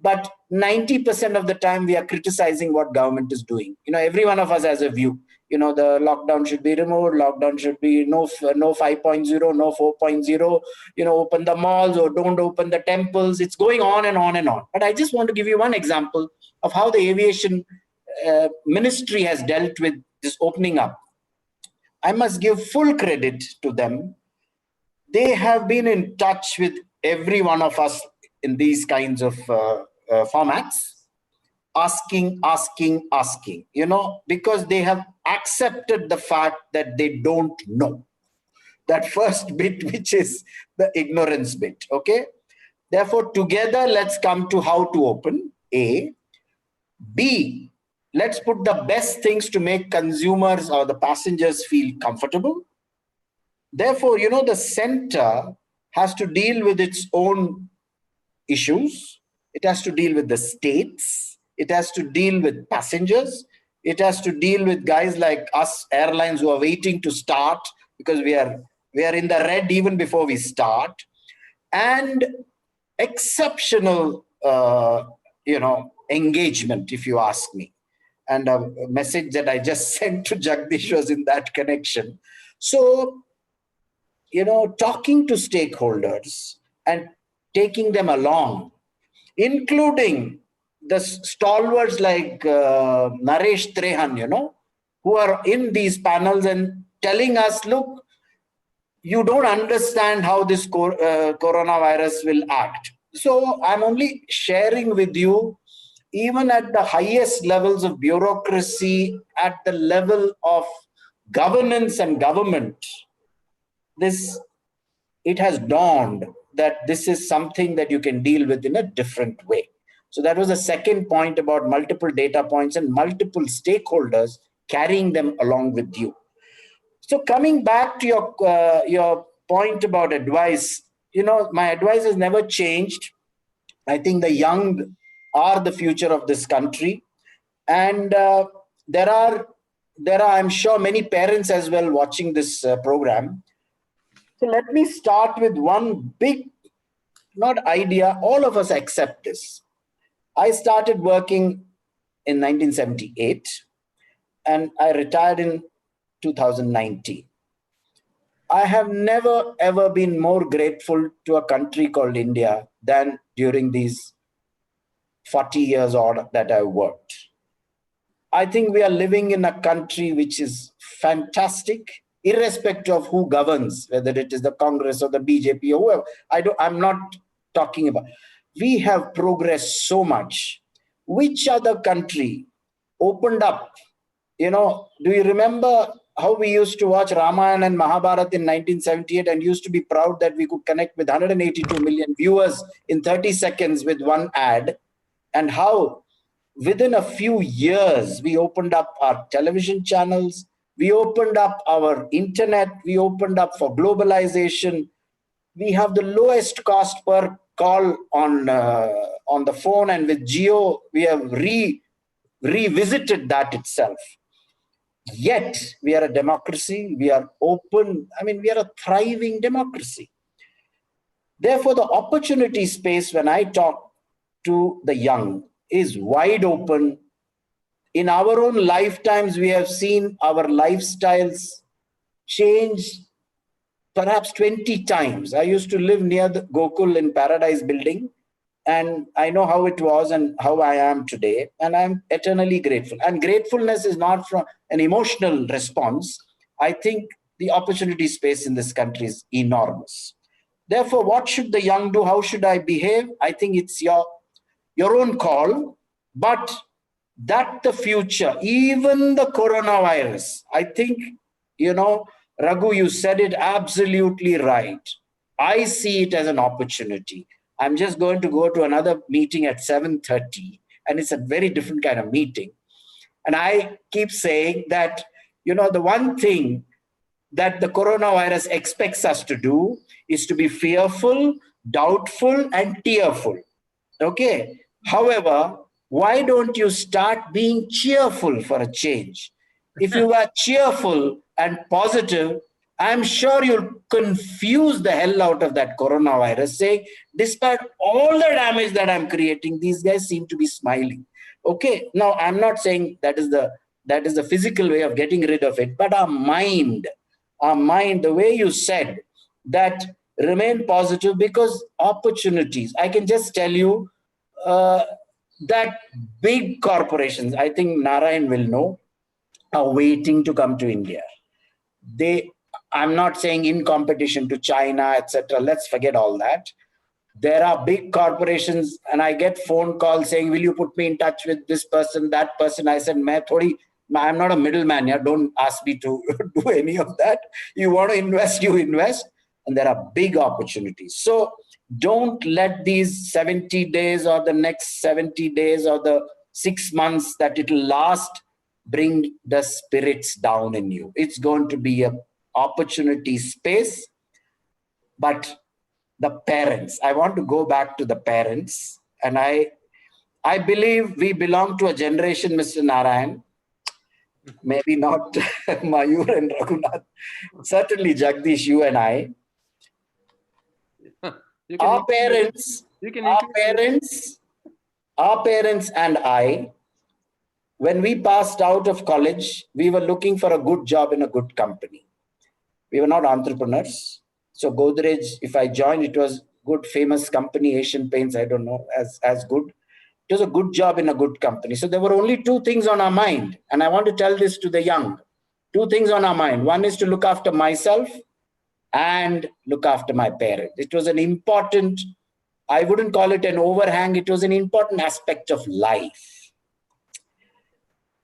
but 90% of the time we are criticizing what government is doing. Every one of us has a view. The lockdown should be removed, lockdown should be no 5.0, no 4.0, open the malls or don't open the temples. It's going on and on and on. But I just want to give you one example of how the aviation ministry has dealt with this opening up. I must give full credit to them. They have been in touch with every one of us in these kinds of formats. asking, because they have accepted the fact that they don't know. That first bit, which is the ignorance bit, okay? Therefore, together, let's come to how to open, A. B, let's put the best things to make consumers or the passengers feel comfortable. Therefore, the center has to deal with its own issues. It has to deal with the states. It has to deal with passengers. It has to deal with guys like us airlines who are waiting to start because we are in the red even before we start. And exceptional, engagement, if you ask me. And a message that I just sent to Jagdish was in that connection. So, talking to stakeholders and taking them along, including the stalwarts like Naresh Trehan, who are in these panels and telling us, look, you don't understand how this coronavirus will act. So I'm only sharing with you, even at the highest levels of bureaucracy, at the level of governance and government, it has dawned that this is something that you can deal with in a different way. So that was the second point about multiple data points and multiple stakeholders carrying them along with you. So coming back to your point about advice, my advice has never changed. I think the young are the future of this country. And there are, I'm sure, many parents as well watching this program. So let me start with one big, not idea, all of us accept this. I started working in 1978 and I retired in 2019. I have never ever been more grateful to a country called India than during these 40 years odd that I worked. I think we are living in a country which is fantastic, irrespective of who governs, whether it is the Congress or the BJP or whoever. I'm not talking about. We have progressed so much. Which other country opened up? Do you remember how we used to watch Ramayana and Mahabharata in 1978 and used to be proud that we could connect with 182 million viewers in 30 seconds with one ad? And how within a few years, we opened up our television channels, we opened up our internet, we opened up for globalization. We have the lowest cost per call on the phone, and with Geo, we have revisited that itself. Yet, we are a democracy, we are open, we are a thriving democracy. Therefore, the opportunity space when I talk to the young is wide open. In our own lifetimes, we have seen our lifestyles change perhaps 20 times. I used to live near the Gokul in Paradise building, and I know how it was and how I am today, and I'm eternally grateful. And gratefulness is not from an emotional response. I think the opportunity space in this country is enormous. Therefore, what should the young do? How should I behave? I think it's your own call, but that the future, even the coronavirus, I think, Raghu, you said it absolutely right. I see it as an opportunity. I'm just going to go to another meeting at 7:30, and it's a very different kind of meeting. And I keep saying that, the one thing that the coronavirus expects us to do is to be fearful, doubtful, and tearful. Okay. However, why don't you start being cheerful for a change? If you are cheerful and positive, I'm sure you'll confuse the hell out of that coronavirus, saying, despite all the damage that I'm creating, these guys seem to be smiling. Okay, now I'm not saying that is the physical way of getting rid of it, but our mind, the way you said, that remain positive, because opportunities, I can just tell you, that big corporations, I think Narayan will know, are waiting to come to India. I'm not saying in competition to China, etc. Let's forget all that. There are big corporations, and I get phone calls saying, will you put me in touch with this person, that person? I said, I'm not a middleman. Yeah, don't ask me to do any of that. You want to invest, you invest. And there are big opportunities. So don't let these 70 days or the next 70 days or the 6 months that it'll last bring the spirits down in you. It's going to be an opportunity space. But the parents, I want to go back to the parents. And I believe we belong to a generation, Mr. Narayan, maybe not Mayur and Raghunandan, certainly Jagdish, you and I. Our parents and I, when we passed out of college, we were looking for a good job in a good company. We were not entrepreneurs. So Godrej, if I joined, it was good, famous company, Asian Paints, I don't know, as good. It was a good job in a good company. So there were only two things on our mind. And I want to tell this to the young. Two things on our mind. One is to look after myself and look after my parents. It was an important, I wouldn't call it an overhang. It was an important aspect of life.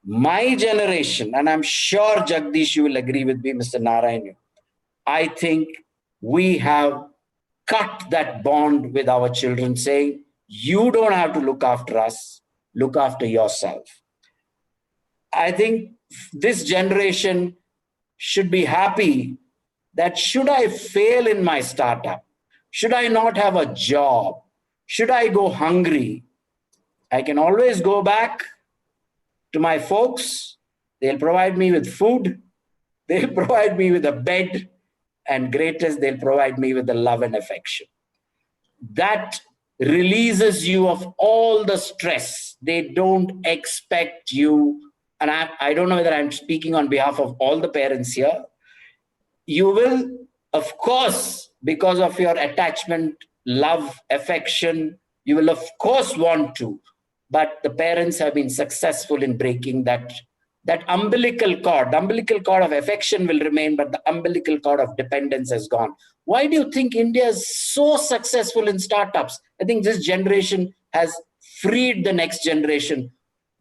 My generation, and I'm sure Jagdish, you will agree with me, Mr. Narayan, I think we have cut that bond with our children, saying, you don't have to look after us, look after yourself. I think this generation should be happy that should I fail in my startup, should I not have a job, should I go hungry, I can always go back to my folks. They'll provide me with food, they'll provide me with a bed, and greatest, they'll provide me with the love and affection. That releases you of all the stress. They don't expect you, and I don't know whether I'm speaking on behalf of all the parents here. You will, of course, because of your attachment, love, affection, you will of course want to, but the parents have been successful in breaking that umbilical cord. The umbilical cord of affection will remain, but the umbilical cord of dependence has gone. Why do you think India is so successful in startups? I think this generation has freed the next generation.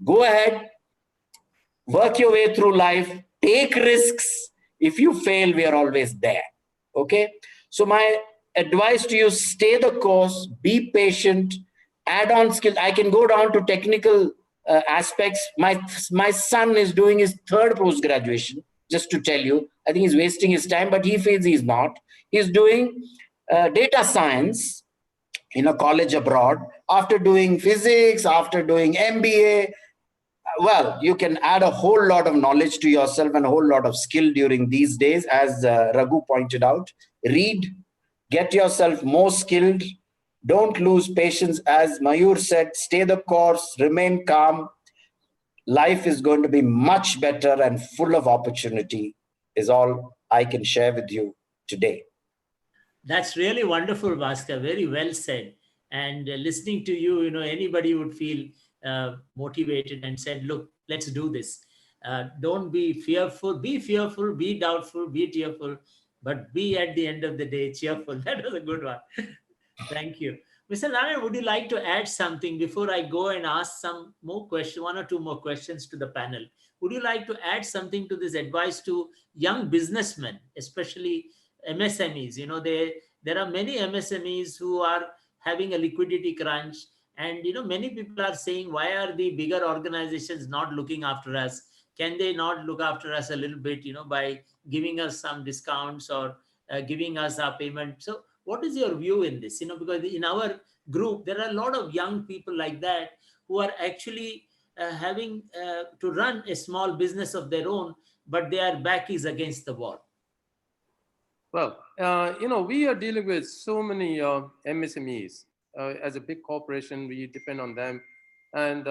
Go ahead, work your way through life, take risks. If you fail, we are always there. Okay? So my advice to you, stay the course, be patient, add on skills. I can go down to technical aspects. My son is doing his third post-graduation, just to tell you. I think he's wasting his time, but he feels he's not. He's doing data science in a college abroad. After doing physics, after doing MBA, well, you can add a whole lot of knowledge to yourself and a whole lot of skill during these days. As Raghu pointed out, read, get yourself more skilled. Don't lose patience. As Mayur said, stay the course, remain calm. Life is going to be much better and full of opportunity is all I can share with you today. That's really wonderful, Bhaskar. Very well said. And listening to you, anybody would feel motivated and said, look, let's do this. Don't be fearful, be doubtful, be tearful, but be at the end of the day cheerful. That was a good one. Thank you. Mr. Narayan, would you like to add something before I go and ask some more questions, one or two more questions to the panel? Would you like to add something to this advice to young businessmen, especially MSMEs? There are many MSMEs who are having a liquidity crunch, and many people are saying, why are the bigger organizations not looking after us? Can they not look after us a little bit, by giving us some discounts or giving us our payment? So what is your view in this? Because in our group, there are a lot of young people like that who are actually having to run a small business of their own, but their back is against the wall. Well, we are dealing with so many MSMEs. As a big corporation, we depend on them. And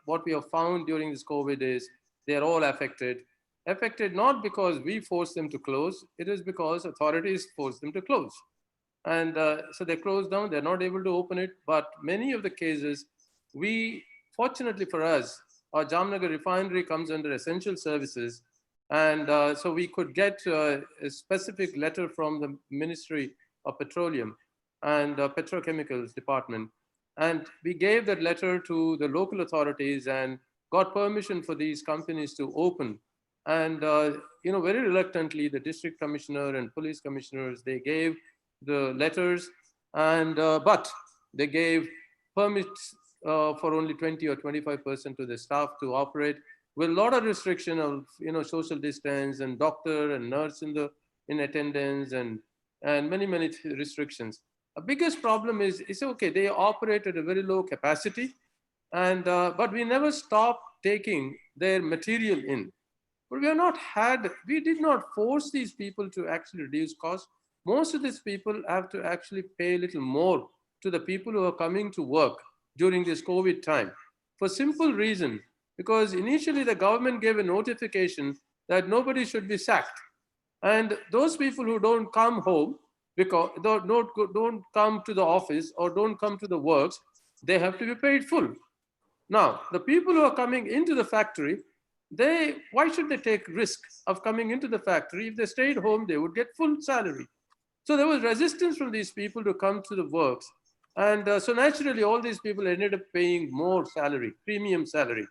what we have found during this COVID is they're all affected. Affected not because we forced them to close, it is because authorities forced them to close. And so they closed down, they're not able to open it. But many of the cases, fortunately for us, our Jamnagar refinery comes under essential services. And so we could get a specific letter from the Ministry of Petroleum and Petrochemicals Department. And we gave that letter to the local authorities and got permission for these companies to open. And very reluctantly, the district commissioner and police commissioners, they gave the letters, and but they gave permits for only 20 or 25% to the staff to operate, with a lot of restriction of social distance and doctor and nurse in attendance, and many restrictions. The biggest problem is okay, they operate at a very low capacity, and but we never stopped taking their material in. But we did not force these people to actually reduce costs. Most of these people have to actually pay a little more to the people who are coming to work during this COVID time, for simple reason, because initially the government gave a notification that nobody should be sacked. And those people who don't come home, because don't come to the office or don't come to the works, they have to be paid full. Now, the people who are coming into the factory, why should they take risk of coming into the factory? If they stayed home, they would get full salary. So there was resistance from these people to come to the works. And so naturally, all these people ended up paying more salary, premium salary.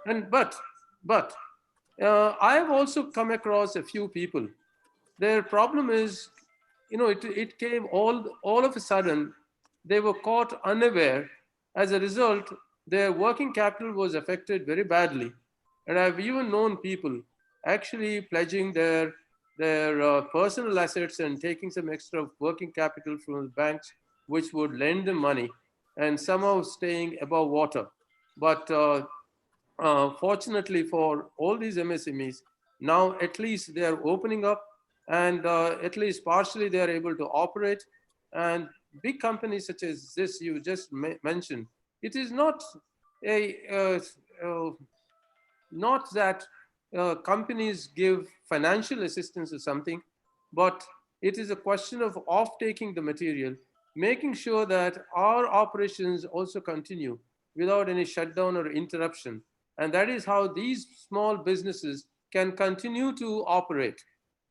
But I have also come across a few people. Their problem is, it came all of a sudden. They were caught unaware. As a result, their working capital was affected very badly. And I've even known people actually pledging their personal assets and taking some extra working capital from the banks, which would lend them money, and somehow staying above water. But fortunately for all these MSMEs, now at least they are opening up, and at least partially they are able to operate. And big companies such as this you just mentioned, it is not not that companies give financial assistance or something, but it is a question of off-taking the material, making sure that our operations also continue without any shutdown or interruption. And that is how these small businesses can continue to operate.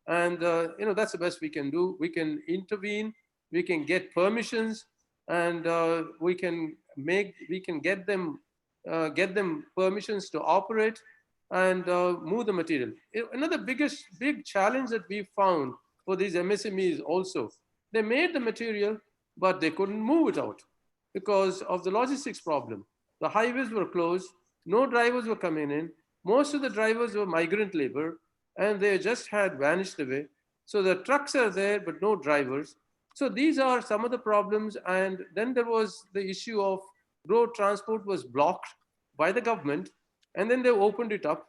And that's the best we can do. We can intervene, we can get permissions, and we can get them permissions to operate and move the material. Another big challenge that we found for these MSMEs also, they made the material, but they couldn't move it out because of the logistics problem. The highways were closed, no drivers were coming in. Most of the drivers were migrant labor, and they just had vanished away. So the trucks are there, but no drivers. So these are some of the problems. And then there was the issue of road transport was blocked by the government, and then they opened it up.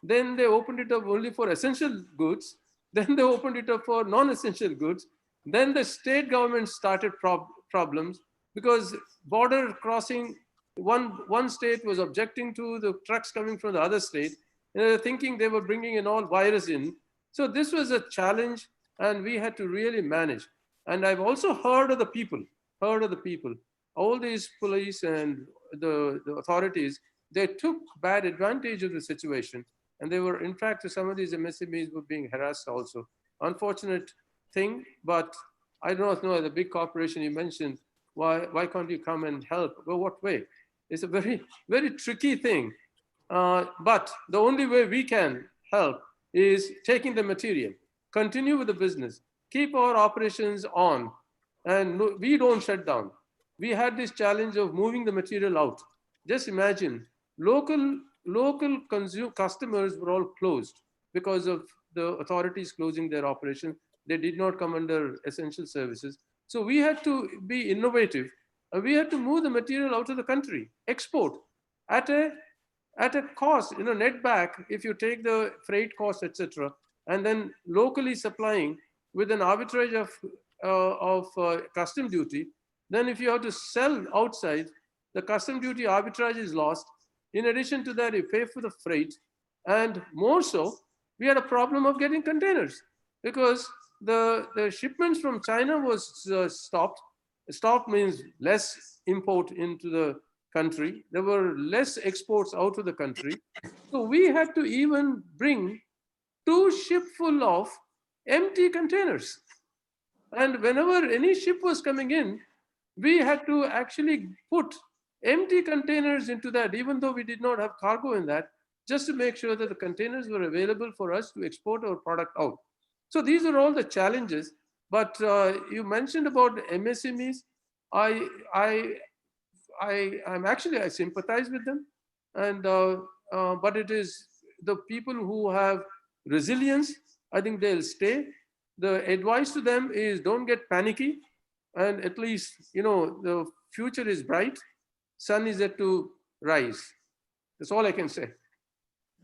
Then they opened it up only for essential goods. Then they opened it up for non-essential goods. Then the state government started problems because border crossing, one state was objecting to the trucks coming from the other state, and they were thinking they were bringing in all virus in. So this was a challenge, and we had to really manage. And I've also heard of the people, all these police and the authorities, they took bad advantage of the situation. And they were, in fact, some of these MSMEs were being harassed also. Unfortunate thing, but I do not know, the big corporation you mentioned, why can't you come and help? Well, what way? It's a very, very tricky thing. But the only way we can help is taking the material, continue with the business, keep our operations on, and we don't shut down. We had this challenge of moving the material out. Just imagine, local customers were all closed because of the authorities closing their operations. They did not come under essential services. So we had to be innovative. We had to move the material out of the country, export at a cost, net back, if you take the freight cost, etc., and then locally supplying with an arbitrage of custom duty. Then if you have to sell outside, the custom duty arbitrage is lost. In addition to that, you pay for the freight. And more so, we had a problem of getting containers because the shipments from China was stopped. Stop means less import into the country. There were less exports out of the country. So we had to even bring 2 ships full of empty containers. And whenever any ship was coming in, we had to actually put empty containers into that, even though we did not have cargo in that, just to make sure that the containers were available for us to export our product out. So these are all the challenges. But you mentioned about MSMEs. I sympathize with them, and but it is the people who have resilience. I think they'll stay. The advice to them is don't get panicky, and at least the future is bright. Sun is yet to rise. That's all I can say.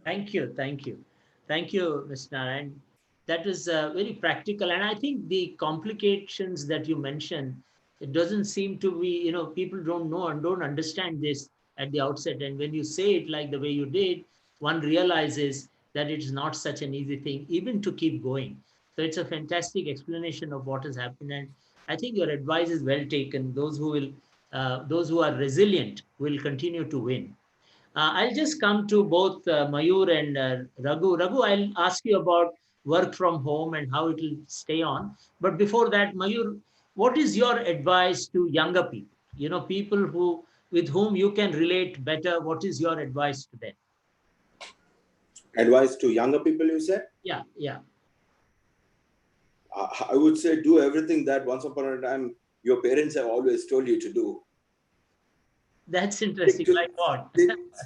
Thank you, thank you, thank you, Mr. Narayan. That is very practical, and I think the complications that you mentioned, it doesn't seem to be, people don't know and don't understand this at the outset. And when you say it like the way you did, one realizes that it's not such an easy thing, even to keep going. So it's a fantastic explanation of what has happened, and I think your advice is well taken. Those who are resilient will continue to win. I'll just come to both Mayur and Raghu. Raghu, I'll ask you about work from home and how it will stay on. But before that, Mayur, what is your advice to younger people? People with whom you can relate better. What is your advice to them? Advice to younger people, you said? Yeah, yeah. I would say do everything that once upon a time your parents have always told you to do. That's interesting. Like what?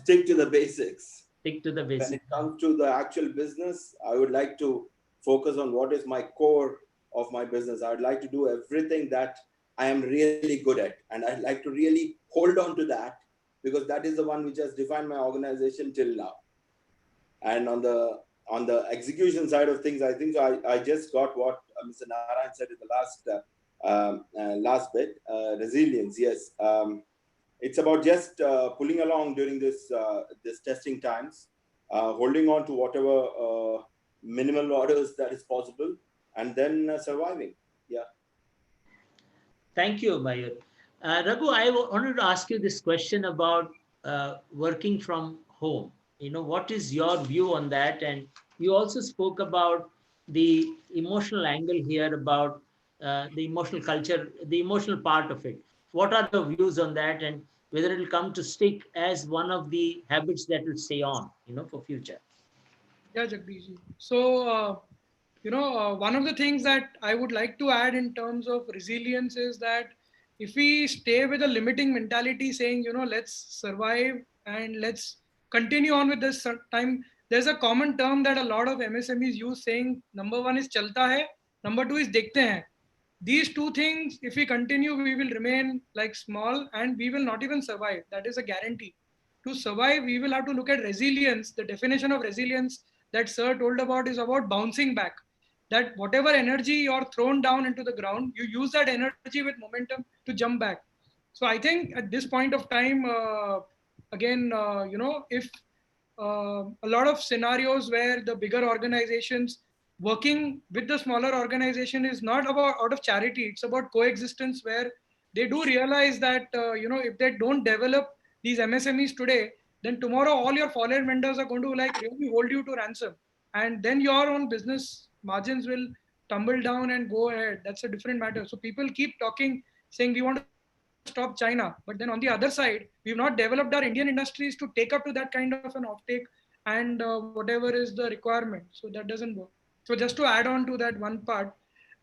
Stick to the basics. Stick to the basics. When it comes to the actual business, I would like to focus on what is my core of my business. I would like to do everything that I am really good at. And I'd like to really hold on to that, because that is the one which has defined my organization till now. And on the execution side of things, I think I just got what Mr. Narayan said in the last bit, resilience. Yes. It's about just pulling along during this testing times, holding on to whatever minimal orders that is possible, and then surviving. Yeah. Thank you, Mayur. Raghu, I wanted to ask you this question about working from home. What is your view on that? And you also spoke about the emotional angle here, about the emotional culture, the emotional part of it. What are the views on that, and whether it will come to stick as one of the habits that will stay on, for future? Yeah, Jagdish. So, one of the things that I would like to add in terms of resilience is that if we stay with a limiting mentality saying, let's survive and let's continue on with this time, there's a common term that a lot of MSMEs use saying, number one is chalta hai, number two is dekhte hain. These two things, if we continue, we will remain like small and we will not even survive. That is a guarantee. To survive, we will have to look at resilience. The definition of resilience that Sir told about is about bouncing back. That whatever energy you're thrown down into the ground, you use that energy with momentum to jump back. So I think at this point of time, if a lot of scenarios where the bigger organizations working with the smaller organization is not about out of charity, it's about coexistence, where they do realize that if they don't develop these MSMEs today, then tomorrow all your foreign vendors are going to like really hold you to ransom, and then your own business margins will tumble down and go ahead. That's a different matter. So people keep talking, saying we want to stop China, but then on the other side, we've not developed our Indian industries to take up to that kind of an offtake and whatever is the requirement. So that doesn't work. So just to add on to that one part,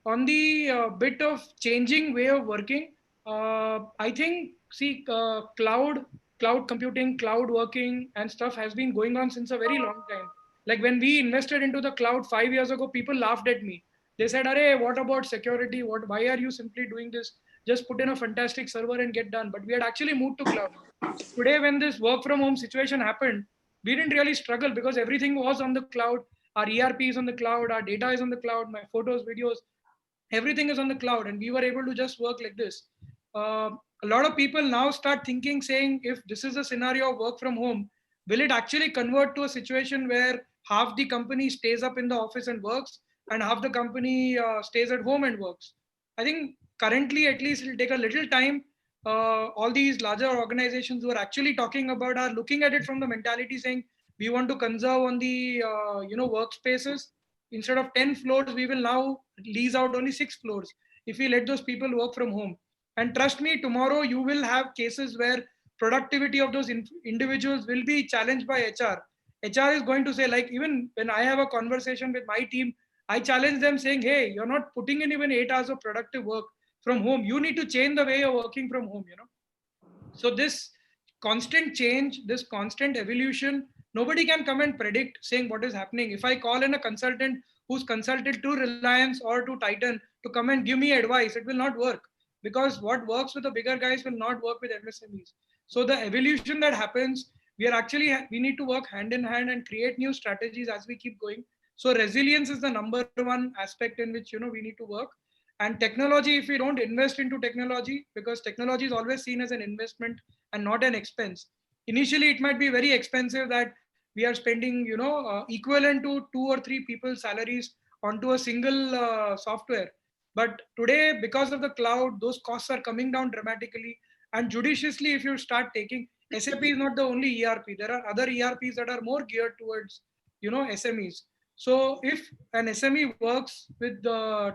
on the bit of changing way of working, I think, cloud computing, cloud working and stuff has been going on since a very long time. Like when we invested into the cloud 5 years ago, people laughed at me. They said, "Arey, what about security? Why are you simply doing this? Just put in a fantastic server and get done." But we had actually moved to cloud. Today, when this work from home situation happened, we didn't really struggle because everything was on the cloud. Our ERP is on the cloud, our data is on the cloud, my photos, videos, everything is on the cloud, and we were able to just work like this. A lot of people now start thinking, saying, if this is a scenario of work from home, will it actually convert to a situation where half the company stays up in the office and works, and half the company stays at home and works? I think currently, at least, it'll take a little time. All these larger organizations who are actually talking about are looking at it from the mentality saying, we want to conserve on the workspaces. Instead of 10 floors, we will now lease out only 6 floors. if we let those people work from home. And trust me, tomorrow you will have cases where productivity of those individuals will be challenged by HR. HR is going to say, like, even when I have a conversation with my team, I challenge them saying, hey, you're not putting in even 8 hours of productive work from home. You need to change the way you're working from home, So this constant change, this constant evolution, nobody can come and predict saying what is happening. If I call in a consultant who's consulted to Reliance or to Titan to come and give me advice, it will not work, because what works with the bigger guys will not work with MSMEs. So the evolution that happens, we need to work hand in hand and create new strategies as we keep going. So resilience is the number one aspect in which we need to work. And technology, if we don't invest into technology, because technology is always seen as an investment and not an expense. Initially, it might be very expensive that we are spending, equivalent to 2 or 3 people's salaries onto a single software. But today, because of the cloud, those costs are coming down dramatically. And judiciously, if you start taking, SAP is not the only ERP. There are other ERPs that are more geared towards, SMEs. So if an SME works with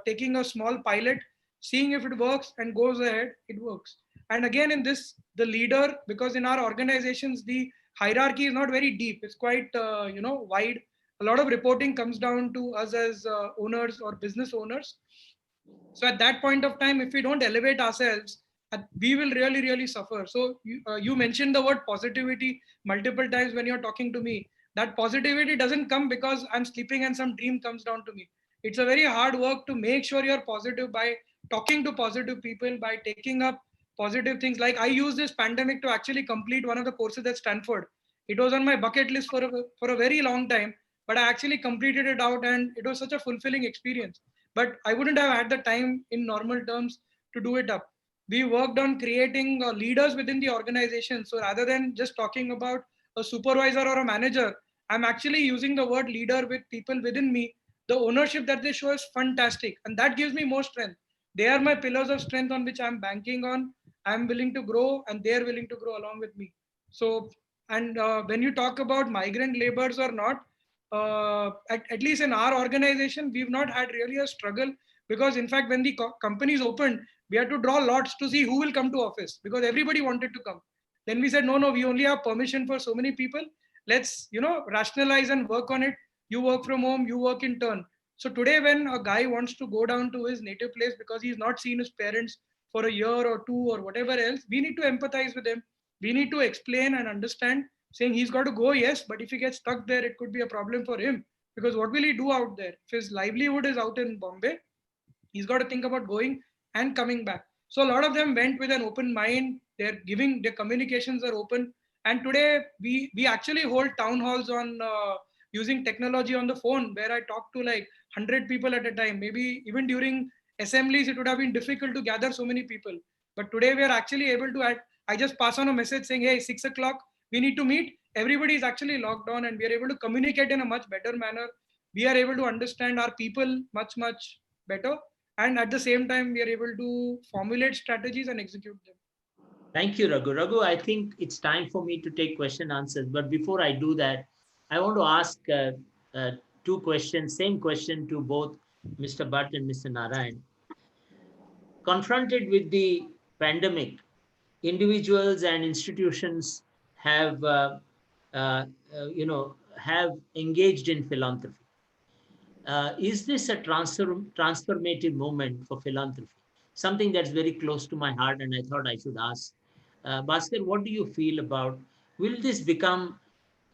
taking a small pilot, seeing if it works and goes ahead, it works. And again, in this, the leader, because in our organizations, the hierarchy is not very deep. It's quite, wide. A lot of reporting comes down to us as owners or business owners. So at that point of time, if we don't elevate ourselves, we will really, really suffer. So you mentioned the word positivity multiple times when you're talking to me. That positivity doesn't come because I'm sleeping and some dream comes down to me. It's a very hard work to make sure you're positive by talking to positive people, by taking up positive things. Like I used this pandemic to actually complete one of the courses at Stanford. It was on my bucket list for a very long time, but I actually completed it out, and it was such a fulfilling experience. But I wouldn't have had the time in normal terms to do it up. We worked on creating leaders within the organization. So rather than just talking about a supervisor or a manager, I'm actually using the word leader with people within me. The ownership that they show is fantastic, and that gives me more strength. They are my pillars of strength on which I'm banking on. I'm willing to grow, and they're willing to grow along with me. So, and when you talk about migrant laborers or not, at least in our organization, we've not had really a struggle, because in fact, when the companies opened, we had to draw lots to see who will come to office, because everybody wanted to come. Then we said, no, we only have permission for so many people. Let's, rationalize and work on it. You work from home, you work in turn. So today, when a guy wants to go down to his native place because he's not seen his parents for a year or two or whatever else, we need to empathize with him. We need to explain and understand, saying he's got to go, yes, but if he gets stuck there, it could be a problem for him, because what will he do out there? If his livelihood is out in Bombay, he's got to think about going and coming back. So a lot of them went with an open mind. Their communications are open. And today we actually hold town halls on using technology on the phone, where I talk to like 100 people at a time. Maybe even during assemblies, it would have been difficult to gather so many people. But today we are actually able to, I just pass on a message saying, hey, 6 o'clock, we need to meet. Everybody is actually logged on, and we are able to communicate in a much better manner. We are able to understand our people much, much better. And at the same time, we are able to formulate strategies and execute them. Thank you, Raghu. Raghu, I think it's time for me to take question answers. But before I do that, I want to ask 2 questions, same question to both Mr. Bhat and Mr. Narayan. Confronted with the pandemic, individuals and institutions have, have engaged in philanthropy. Is this a transformative moment for philanthropy? Something that's very close to my heart, and I thought I should ask. Bhaskar, what do you feel about, will this become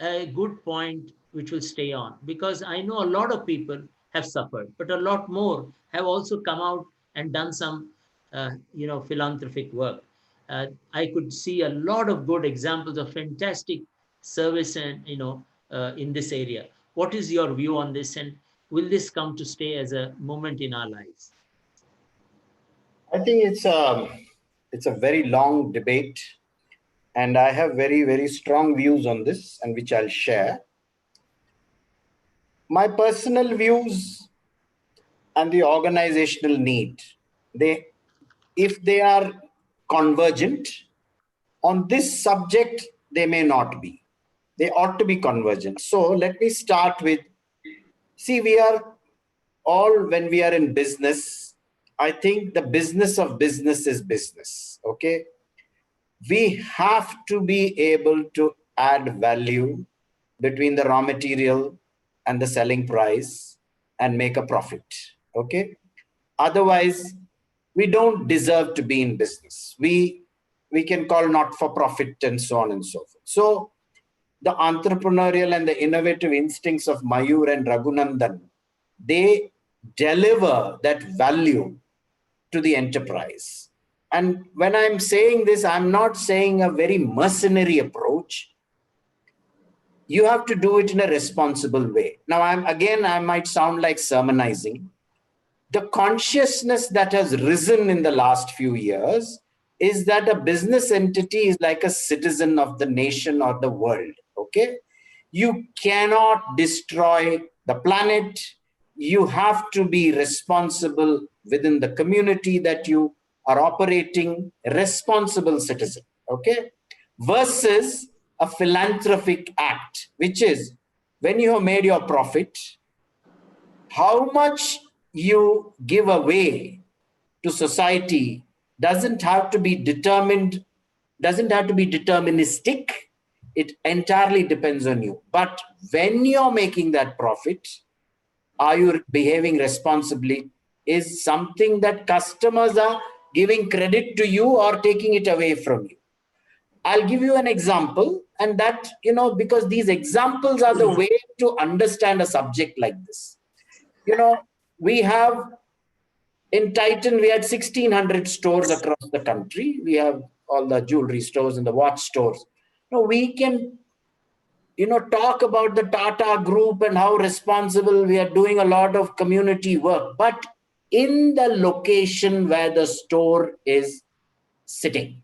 a good point which will stay on? Because I know a lot of people have suffered, but a lot more have also come out and done some, philanthropic work. I could see a lot of good examples of fantastic service and, in this area. What is your view on this, and will this come to stay as a moment in our lives? I think it's a very long debate, and I have very, very strong views on this, and which I'll share. My personal views and the organizational need, if they are convergent on this subject, they may not be. They ought to be convergent. So let me start with, see, we are all, when we are in business, I think the business of business is business. Okay. We have to be able to add value between the raw material and the selling price and make a profit. Okay. Otherwise, we don't deserve to be in business. We can call not for profit and so on and so forth. So the entrepreneurial and the innovative instincts of Mayur and Raghunandan, they deliver that value to the enterprise. And when I'm saying this, I'm not saying a very mercenary approach. You have to do it in a responsible way. Now, I might sound like sermonizing. The consciousness that has risen in the last few years is that a business entity is like a citizen of the nation or the world. Okay. You cannot destroy the planet. You have to be responsible within the community that you are operating, a responsible citizen. Okay. Versus a philanthropic act, which is when you have made your profit, how much you give away to society doesn't have to be determined, doesn't have to be deterministic. It entirely depends on you. But when you're making that profit, are you behaving responsibly? Is something that customers are giving credit to you or taking it away from you? I'll give you an example, and that, because these examples are the way to understand a subject like this. We have in Titan, we had 1,600 stores across the country. We have all the jewelry stores and the watch stores. We can, talk about the Tata Group and how responsible we are doing a lot of community work. But in the location where the store is sitting,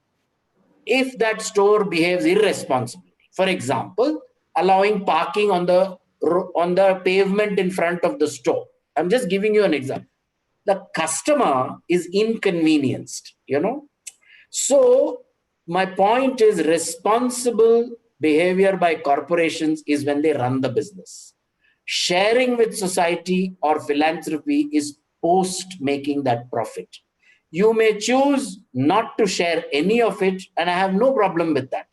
if that store behaves irresponsibly, for example, allowing parking on the pavement in front of the store. I'm just giving you an example. The customer is inconvenienced, So my point is, responsible behavior by corporations is when they run the business. Sharing with society or philanthropy is post making that profit. You may choose not to share any of it, and I have no problem with that.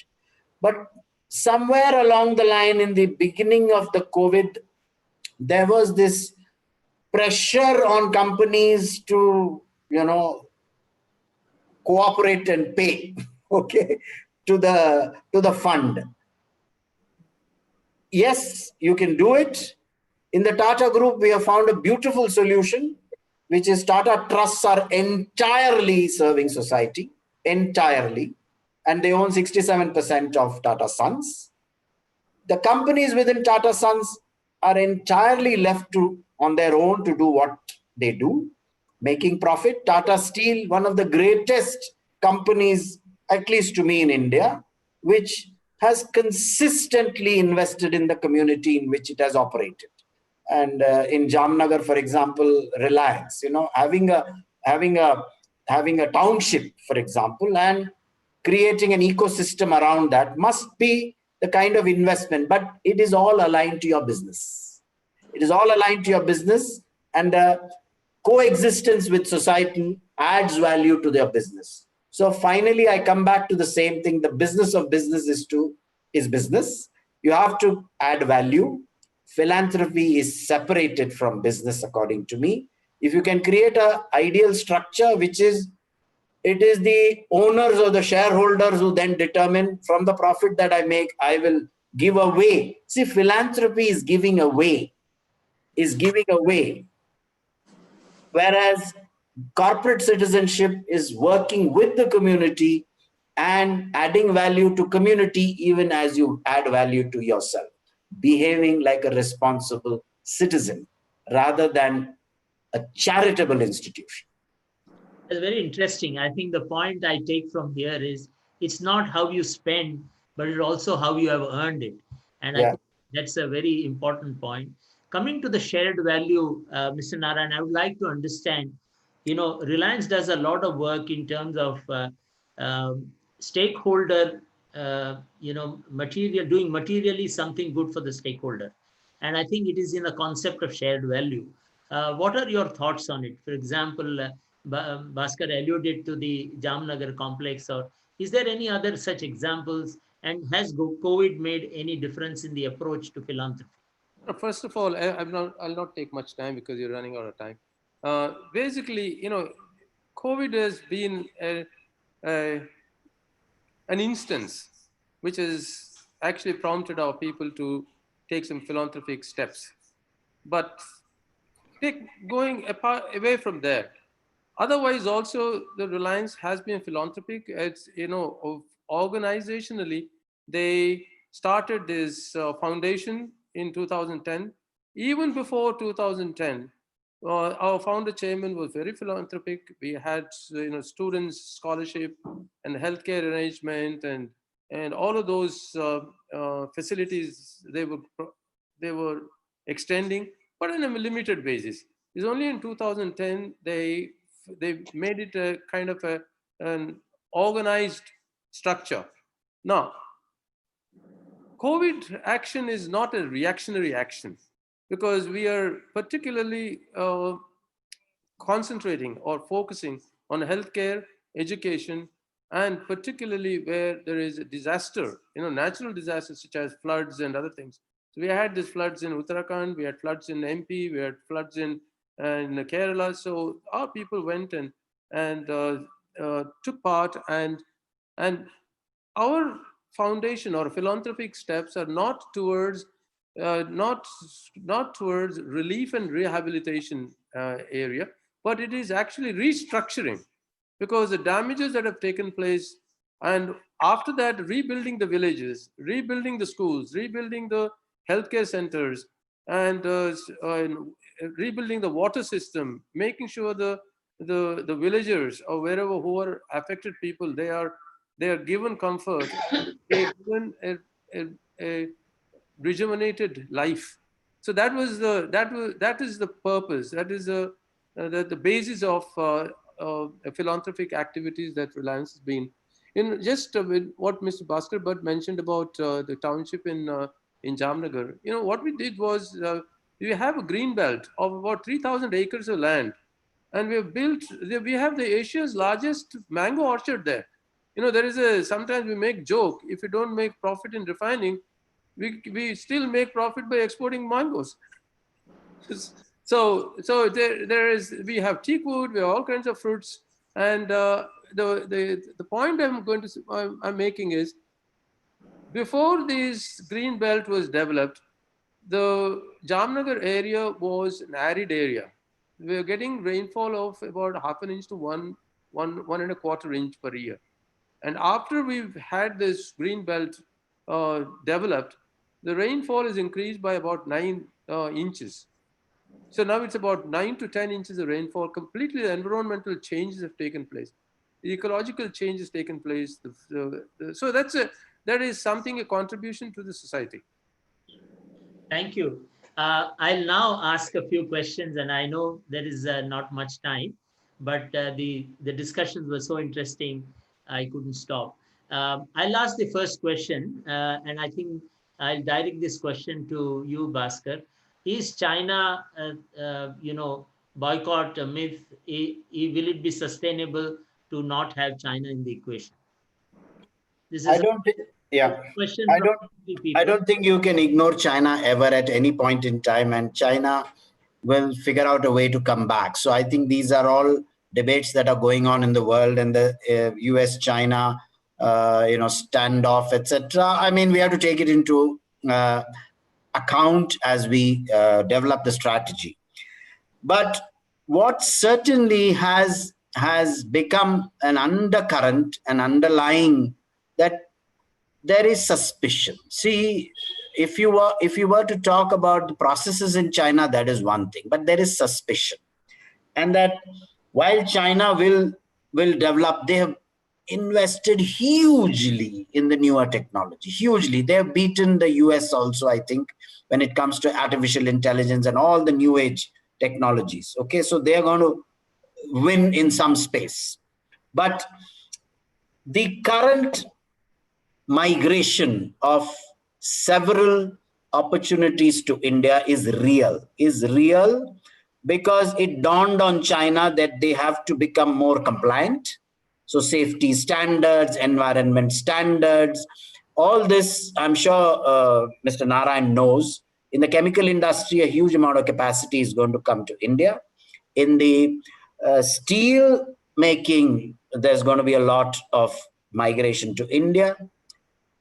But somewhere along the line in the beginning of the COVID, there was this pressure on companies to, cooperate and pay, okay, to the fund. Yes, you can do it. In the Tata Group, we have found a beautiful solution, which is Tata Trusts are entirely serving society, entirely, and they own 67% of Tata Sons. The companies within Tata Sons are entirely left on their own to do what they do, making profit. Tata Steel, one of the greatest companies, at least to me in India, which has consistently invested in the community in which it has operated. And in Jamnagar, for example, Reliance, having a township, for example, and creating an ecosystem around that must be the kind of investment, but it is all aligned to your business. It is all aligned to your business, and coexistence with society adds value to their business. So finally, I come back to the same thing. The business of business is business. You have to add value. Philanthropy is separated from business, according to me. If you can create an ideal structure, it is the owners or the shareholders who then determine, from the profit that I make, I will give away. See, philanthropy is giving away. Whereas corporate citizenship is working with the community and adding value to community, even as you add value to yourself, behaving like a responsible citizen rather than a charitable institution. It's very interesting. I think the point I take from here is it's not how you spend, but it's also how you have earned it. And I think that's a very important point. Coming to the shared value, Mr. Narayan, I would like to understand, Reliance does a lot of work in terms of stakeholder, doing materially something good for the stakeholder. And I think it is in the concept of shared value. What are your thoughts on it? For example, Bhaskar alluded to the Jamnagar complex, or is there any other such examples? And has COVID made any difference in the approach to philanthropy? First of all, I'll not take much time because you're running out of time. Basically, COVID has been an instance which has actually prompted our people to take some philanthropic steps. But going away from there, otherwise also the Reliance has been philanthropic. It's, organizationally, they started this foundation in 2010. Even before 2010, our founder chairman was very philanthropic. We had, students scholarship and healthcare arrangement and all of those facilities they were extending, but on a limited basis. It's only in 2010 they made it a kind of an organized structure. Now, COVID action is not a reactionary action, because we are particularly concentrating or focusing on healthcare, education, and particularly where there is a disaster, natural disasters such as floods and other things. So we had these floods in Uttarakhand, we had floods in MP, we had floods in Kerala. So our people went and took part, and our foundation or philanthropic steps are not towards relief and rehabilitation area, but it is actually restructuring, because the damages that have taken place, and after that rebuilding the villages, rebuilding the schools, rebuilding the healthcare centers, and rebuilding the water system, making sure the villagers or wherever who are affected people, they are given comfort, they are given a rejuvenated life. So that is the purpose. That is the basis of philanthropic activities that Reliance has been. Just with what Mr. Bhaskar Bhat mentioned about the township in Jamnagar, what we did was we have a green belt of about 3,000 acres of land, and we have the Asia's largest mango orchard there. There is sometimes we make joke, if you don't make profit in refining, we still make profit by exporting mangoes. So we have teakwood, we have all kinds of fruits, and the point I'm making is, before this green belt was developed, the Jamnagar area was an arid area. We were getting rainfall of about 0.5 inch to 1.25 inch per year. And after we've had this green belt developed, the rainfall is increased by about 9 inches. So now it's about 9 to 10 inches of rainfall. Completely the environmental changes have taken place. The ecological change has taken place. So that is something, a contribution to the society. Thank you. I'll now ask a few questions, and I know there is not much time, but the discussions were so interesting, I couldn't stop. I'll ask the first question, and I think I'll direct this question to you, Bhaskar. Is China, boycott a myth? Will it be sustainable to not have China in the equation? This is I don't think, yeah. Question I don't think you can ignore China ever at any point in time, and China will figure out a way to come back. So I think these are all debates that are going on in the world, and the US-China, standoff, etc. I mean, we have to take it into account as we develop the strategy. But what certainly has become an undercurrent, an underlying, that there is suspicion. See, if you were to talk about the processes in China, that is one thing, but there is suspicion. And that while China will develop, they have invested hugely in the newer technology, hugely. They have beaten the US also, I think, when it comes to artificial intelligence and all the new age technologies. Okay, so they are going to win in some space. But the current migration of several opportunities to India is real, because it dawned on China that they have to become more compliant. So safety standards, environment standards, all this, I'm sure Mr. Narayan knows. In the chemical industry, a huge amount of capacity is going to come to India. In the steel making, there's going to be a lot of migration to India.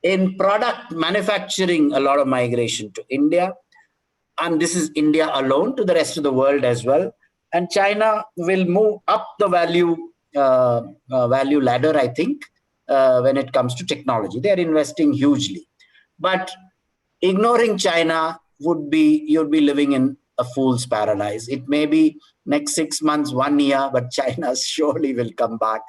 In product manufacturing, a lot of migration to India. And this is India alone, to the rest of the world as well. And China will move up the value ladder, I think, when it comes to technology. They are investing hugely. But ignoring China would be, you'd be living in a fool's paradise. It may be next 6 months, 1 year, but China surely will come back.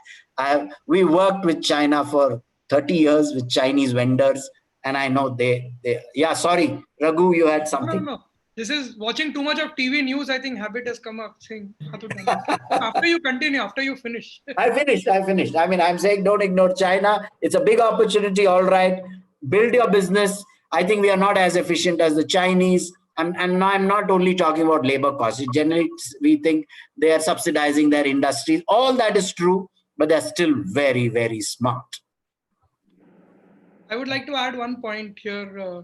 We worked with China for 30 years with Chinese vendors, and I know they yeah, sorry, Raghu, you had something. No. This is watching too much of TV news. I think habit has come up saying, after you continue, after you finish. I finished. I mean, I'm saying don't ignore China. It's a big opportunity. All right. Build your business. I think we are not as efficient as the Chinese. And I'm not only talking about labor costs. Generally, we think they are subsidizing their industries. All that is true, but they're still very, very smart. I would like to add one point here.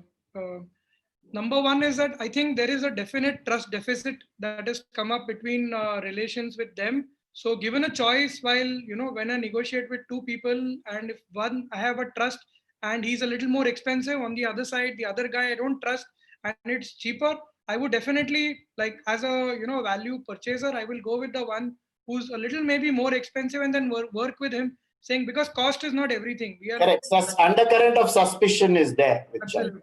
Number one is that I think there is a definite trust deficit that has come up between relations with them. So given a choice, while, when I negotiate with two people, and if one, I have a trust and he's a little more expensive, on the other side, the other guy I don't trust and it's cheaper, I would definitely, like, as a, value purchaser, I will go with the one who's a little maybe more expensive, and then work with him, saying, because cost is not everything. We are correct. Undercurrent of suspicion is there with China.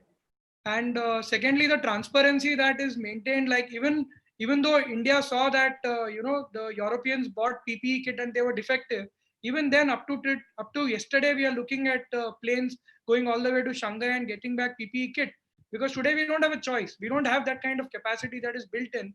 And secondly, the transparency that is maintained, like even though India saw that the Europeans bought PPE kit and they were defective, even then up to yesterday we are looking at planes going all the way to Shanghai and getting back PPE kit, because today we don't have a choice. We don't have that kind of capacity that is built in.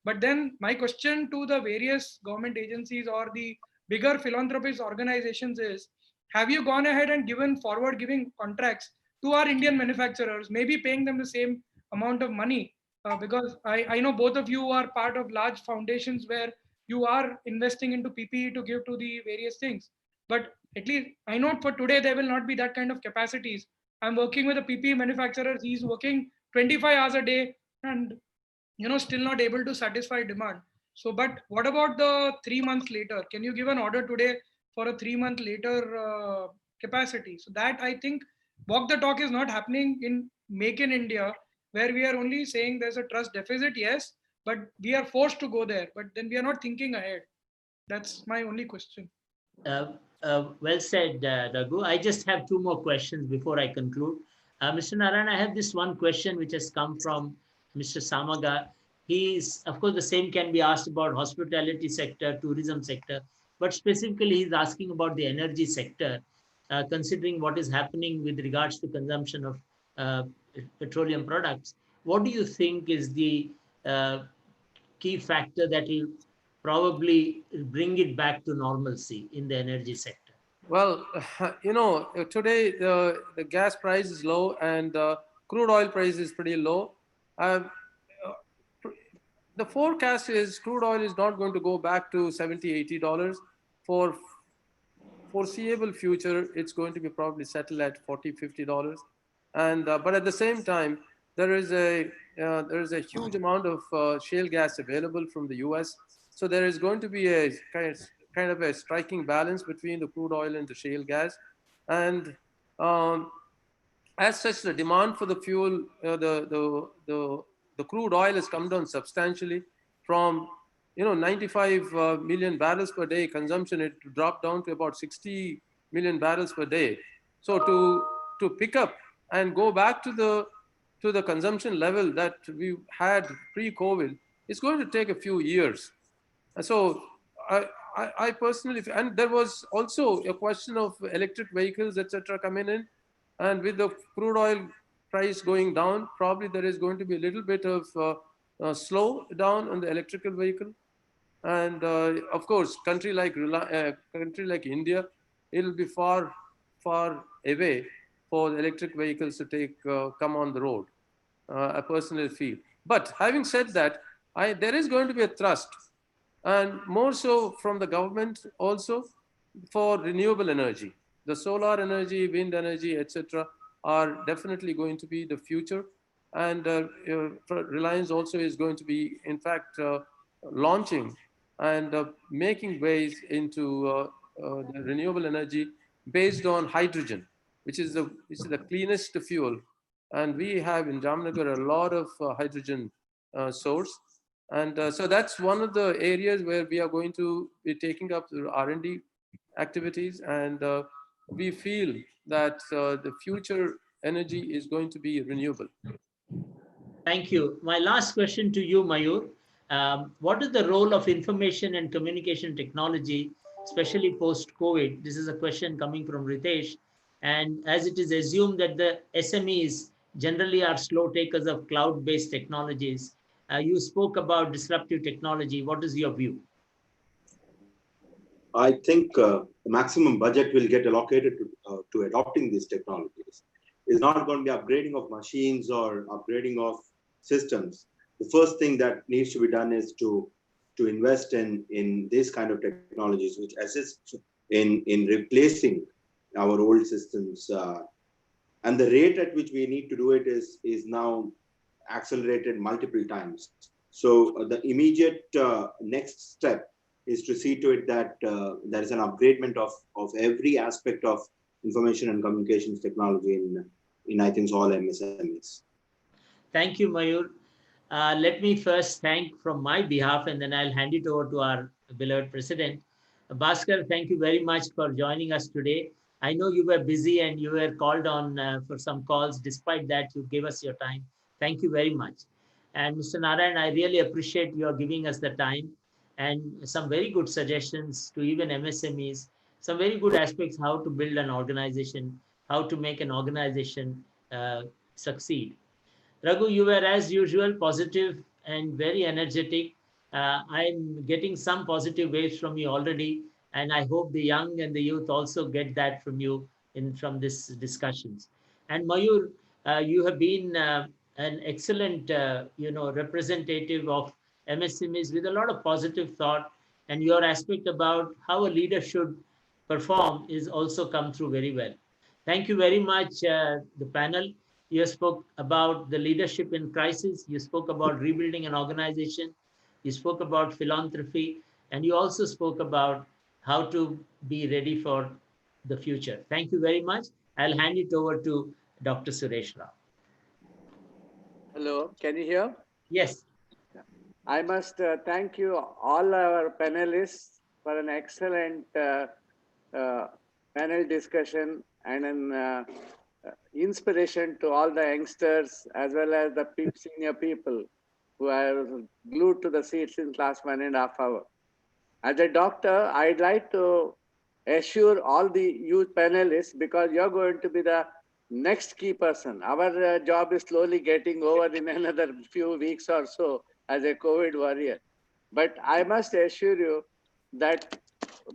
But then my question to the various government agencies or the bigger philanthropist organizations is, have you gone ahead and given forward giving contracts to our Indian manufacturers, maybe paying them the same amount of money? Because I know both of you are part of large foundations where you are investing into PPE to give to the various things. But at least I know for today, there will not be that kind of capacities. I'm working with a PPE manufacturer. He's working 25 hours a day and still not able to satisfy demand. So, but what about the 3 months later? Can you give an order today for a 3 month later capacity? So that, I think, walk the talk is not happening in Make in India, where we are only saying there's a trust deficit, yes, but we are forced to go there, but then we are not thinking ahead. That's my only question. Well said, Raghu. I just have two more questions before I conclude. Mr. Narayan, I have this one question which has come from Mr. Samaga. Of course, the same can be asked about hospitality sector, tourism sector, but specifically he's asking about the energy sector, considering what is happening with regards to consumption of petroleum products. What do you think is the key factor that will probably bring it back to normalcy in the energy sector? Well, today the gas price is low and crude oil price is pretty low. The forecast is crude oil is not going to go back to $70, $80 for foreseeable future. It's going to be probably settled at $40, $50. And but at the same time, there is a huge amount of shale gas available from the US. So there is going to be a kind of a striking balance between the crude oil and the shale gas. And as such, the demand for the fuel, the crude oil has come down substantially from 95 million barrels per day consumption. It dropped down to about 60 million barrels per day. So to pick up and go back to the consumption level that we had pre-COVID, it's going to take a few years. And so I personally, and there was also a question of electric vehicles, etc., coming in, and with the crude oil price going down, probably there is going to be a little bit of slow down on the electrical vehicle. And of course, country like India, it'll be far away for the electric vehicles to come on the road. I personally feel. But having said that, there is going to be a thrust, and more so from the government also, for renewable energy. The solar energy, wind energy, etc., are definitely going to be the future. And Reliance also is going to be, in fact, launching and making ways into the renewable energy based on hydrogen, which is the cleanest fuel. And we have in Jamnagar a lot of hydrogen source. And so that's one of the areas where we are going to be taking up the R&D activities. And we feel that the future energy is going to be renewable. Thank you. My last question to you, Mayur. What is the role of information and communication technology, especially post-COVID? This is a question coming from Ritesh. And as it is assumed that the SMEs generally are slow takers of cloud-based technologies, you spoke about disruptive technology. What is your view? I think the maximum budget will get allocated to adopting these technologies. It's not going to be upgrading of machines or upgrading of systems. The first thing that needs to be done is to invest in this kind of technologies, which assist in replacing our old systems. And the rate at which we need to do it is now accelerated multiple times. So the immediate next step is to see to it that there is an upgradement of every aspect of information and communications technology in I think all MSMEs. Thank you, Mayur. Let me first thank from my behalf, and then I'll hand it over to our beloved president. Bhaskar, thank you very much for joining us today. I know you were busy and you were called on for some calls. Despite that, you gave us your time. Thank you very much. And Mr. Narayan, I really appreciate your giving us the time and some very good suggestions to even MSMEs, some very good aspects how to build an organization, how to make an organization succeed. Raghu, you were as usual positive and very energetic. I'm getting some positive waves from you already, and I hope the young and the youth also get that from you from these discussions. And Mayur, you have been an excellent, representative of MSMEs with a lot of positive thought, and your aspect about how a leader should perform is also come through very well. Thank you very much, the panel. You spoke about the leadership in crisis. You spoke about rebuilding an organization. You spoke about philanthropy. And you also spoke about how to be ready for the future. Thank you very much. I'll hand it over to Dr. Suresh Rao. Hello, can you hear? Yes. I must thank you, all our panelists, for an excellent panel discussion and an inspiration to all the youngsters as well as the senior people who are glued to the seat since last 1.5 hours. As a doctor, I'd like to assure all the youth panelists, because you're going to be the next key person. Our job is slowly getting over in another few weeks or so as a COVID warrior. But I must assure you that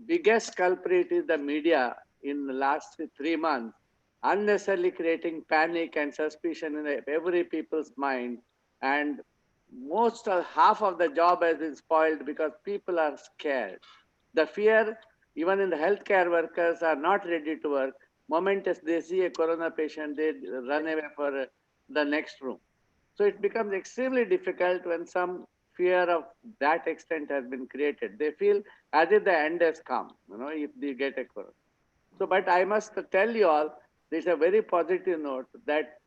biggest culprit is the media in the last 3 months, unnecessarily creating panic and suspicion in every people's mind. And half of the job has been spoiled because people are scared. The fear, even in the healthcare workers, are not ready to work. Moment as they see a corona patient, they run away for the next room. So it becomes extremely difficult when some fear of that extent has been created. They feel as if the end has come, if they get a corona. So, but I must tell you all, there's a very positive note that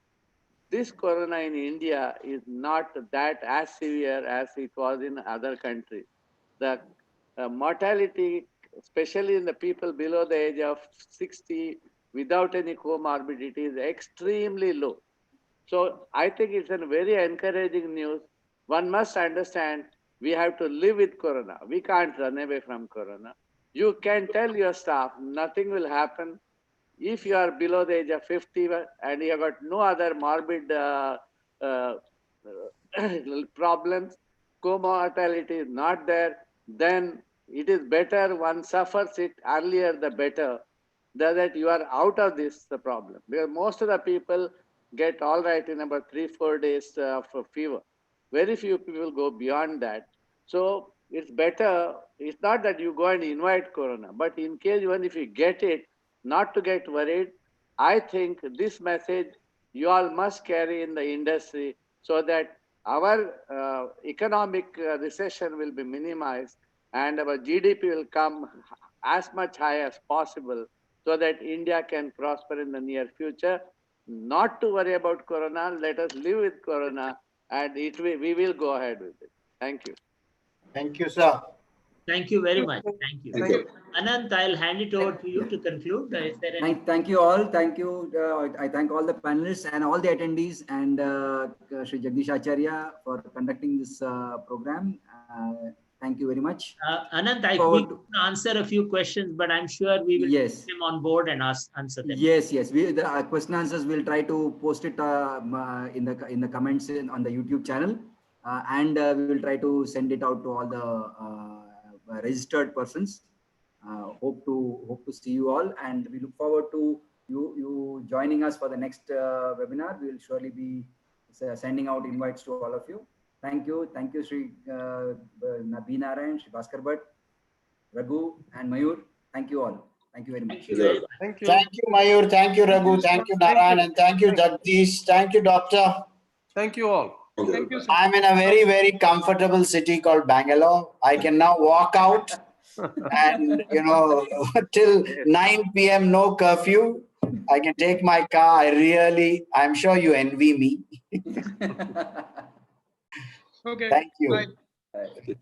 this corona in India is not that as severe as it was in other countries. The mortality, especially in the people below the age of 60 without any comorbidity, is extremely low. So I think it's a very encouraging news. One must understand we have to live with corona. We can't run away from corona. You can tell your staff nothing will happen. If you are below the age of 50 and you have got no other morbid problems, comortality is not there, then it is better one suffers it earlier the better, that you are out of this problem. Because most of the people get all right in about 3-4 days of fever. Very few people go beyond that. So it's better, it's not that you go and invite corona, but in case even if you get it, not to get worried. I think this message you all must carry in the industry so that our economic recession will be minimized and our GDP will come as much high as possible so that India can prosper in the near future. Not to worry about corona, let us live with corona and we will go ahead with it. Thank you. Thank you, sir. Thank you very much. Thank you. Thank you. Anant, I'll hand it over to you to conclude. Is there any? Thank you all. Thank you. I thank all the panelists and all the attendees and Shri Jagdish Acharya for conducting this program. Thank you very much. Anant, we can answer a few questions, but I'm sure we will take them on board and answer them. Yes. The question answers we'll try to post it in the comments on the YouTube channel, and we will try to send it out to all the registered persons. Hope to see you all, and we look forward to you joining us for the next webinar. We will surely be sending out invites to all of you. Thank you, Shri B. Narayan, Shri Bhaskar Bhat, Raghu, and Mayur. Thank you all. Thank you very much. Thank you very much. Thank you. Thank you, Mayur. Thank you, Raghu. Thank you, Narayan. And thank you, Jagdish. Thank you, Doctor. Thank you all. Thank you, sir. I'm in a very, very comfortable city called Bangalore. I can now walk out and, till 9 p.m., no curfew. I can take my car. I'm sure you envy me. Okay. Thank you. Bye. Okay.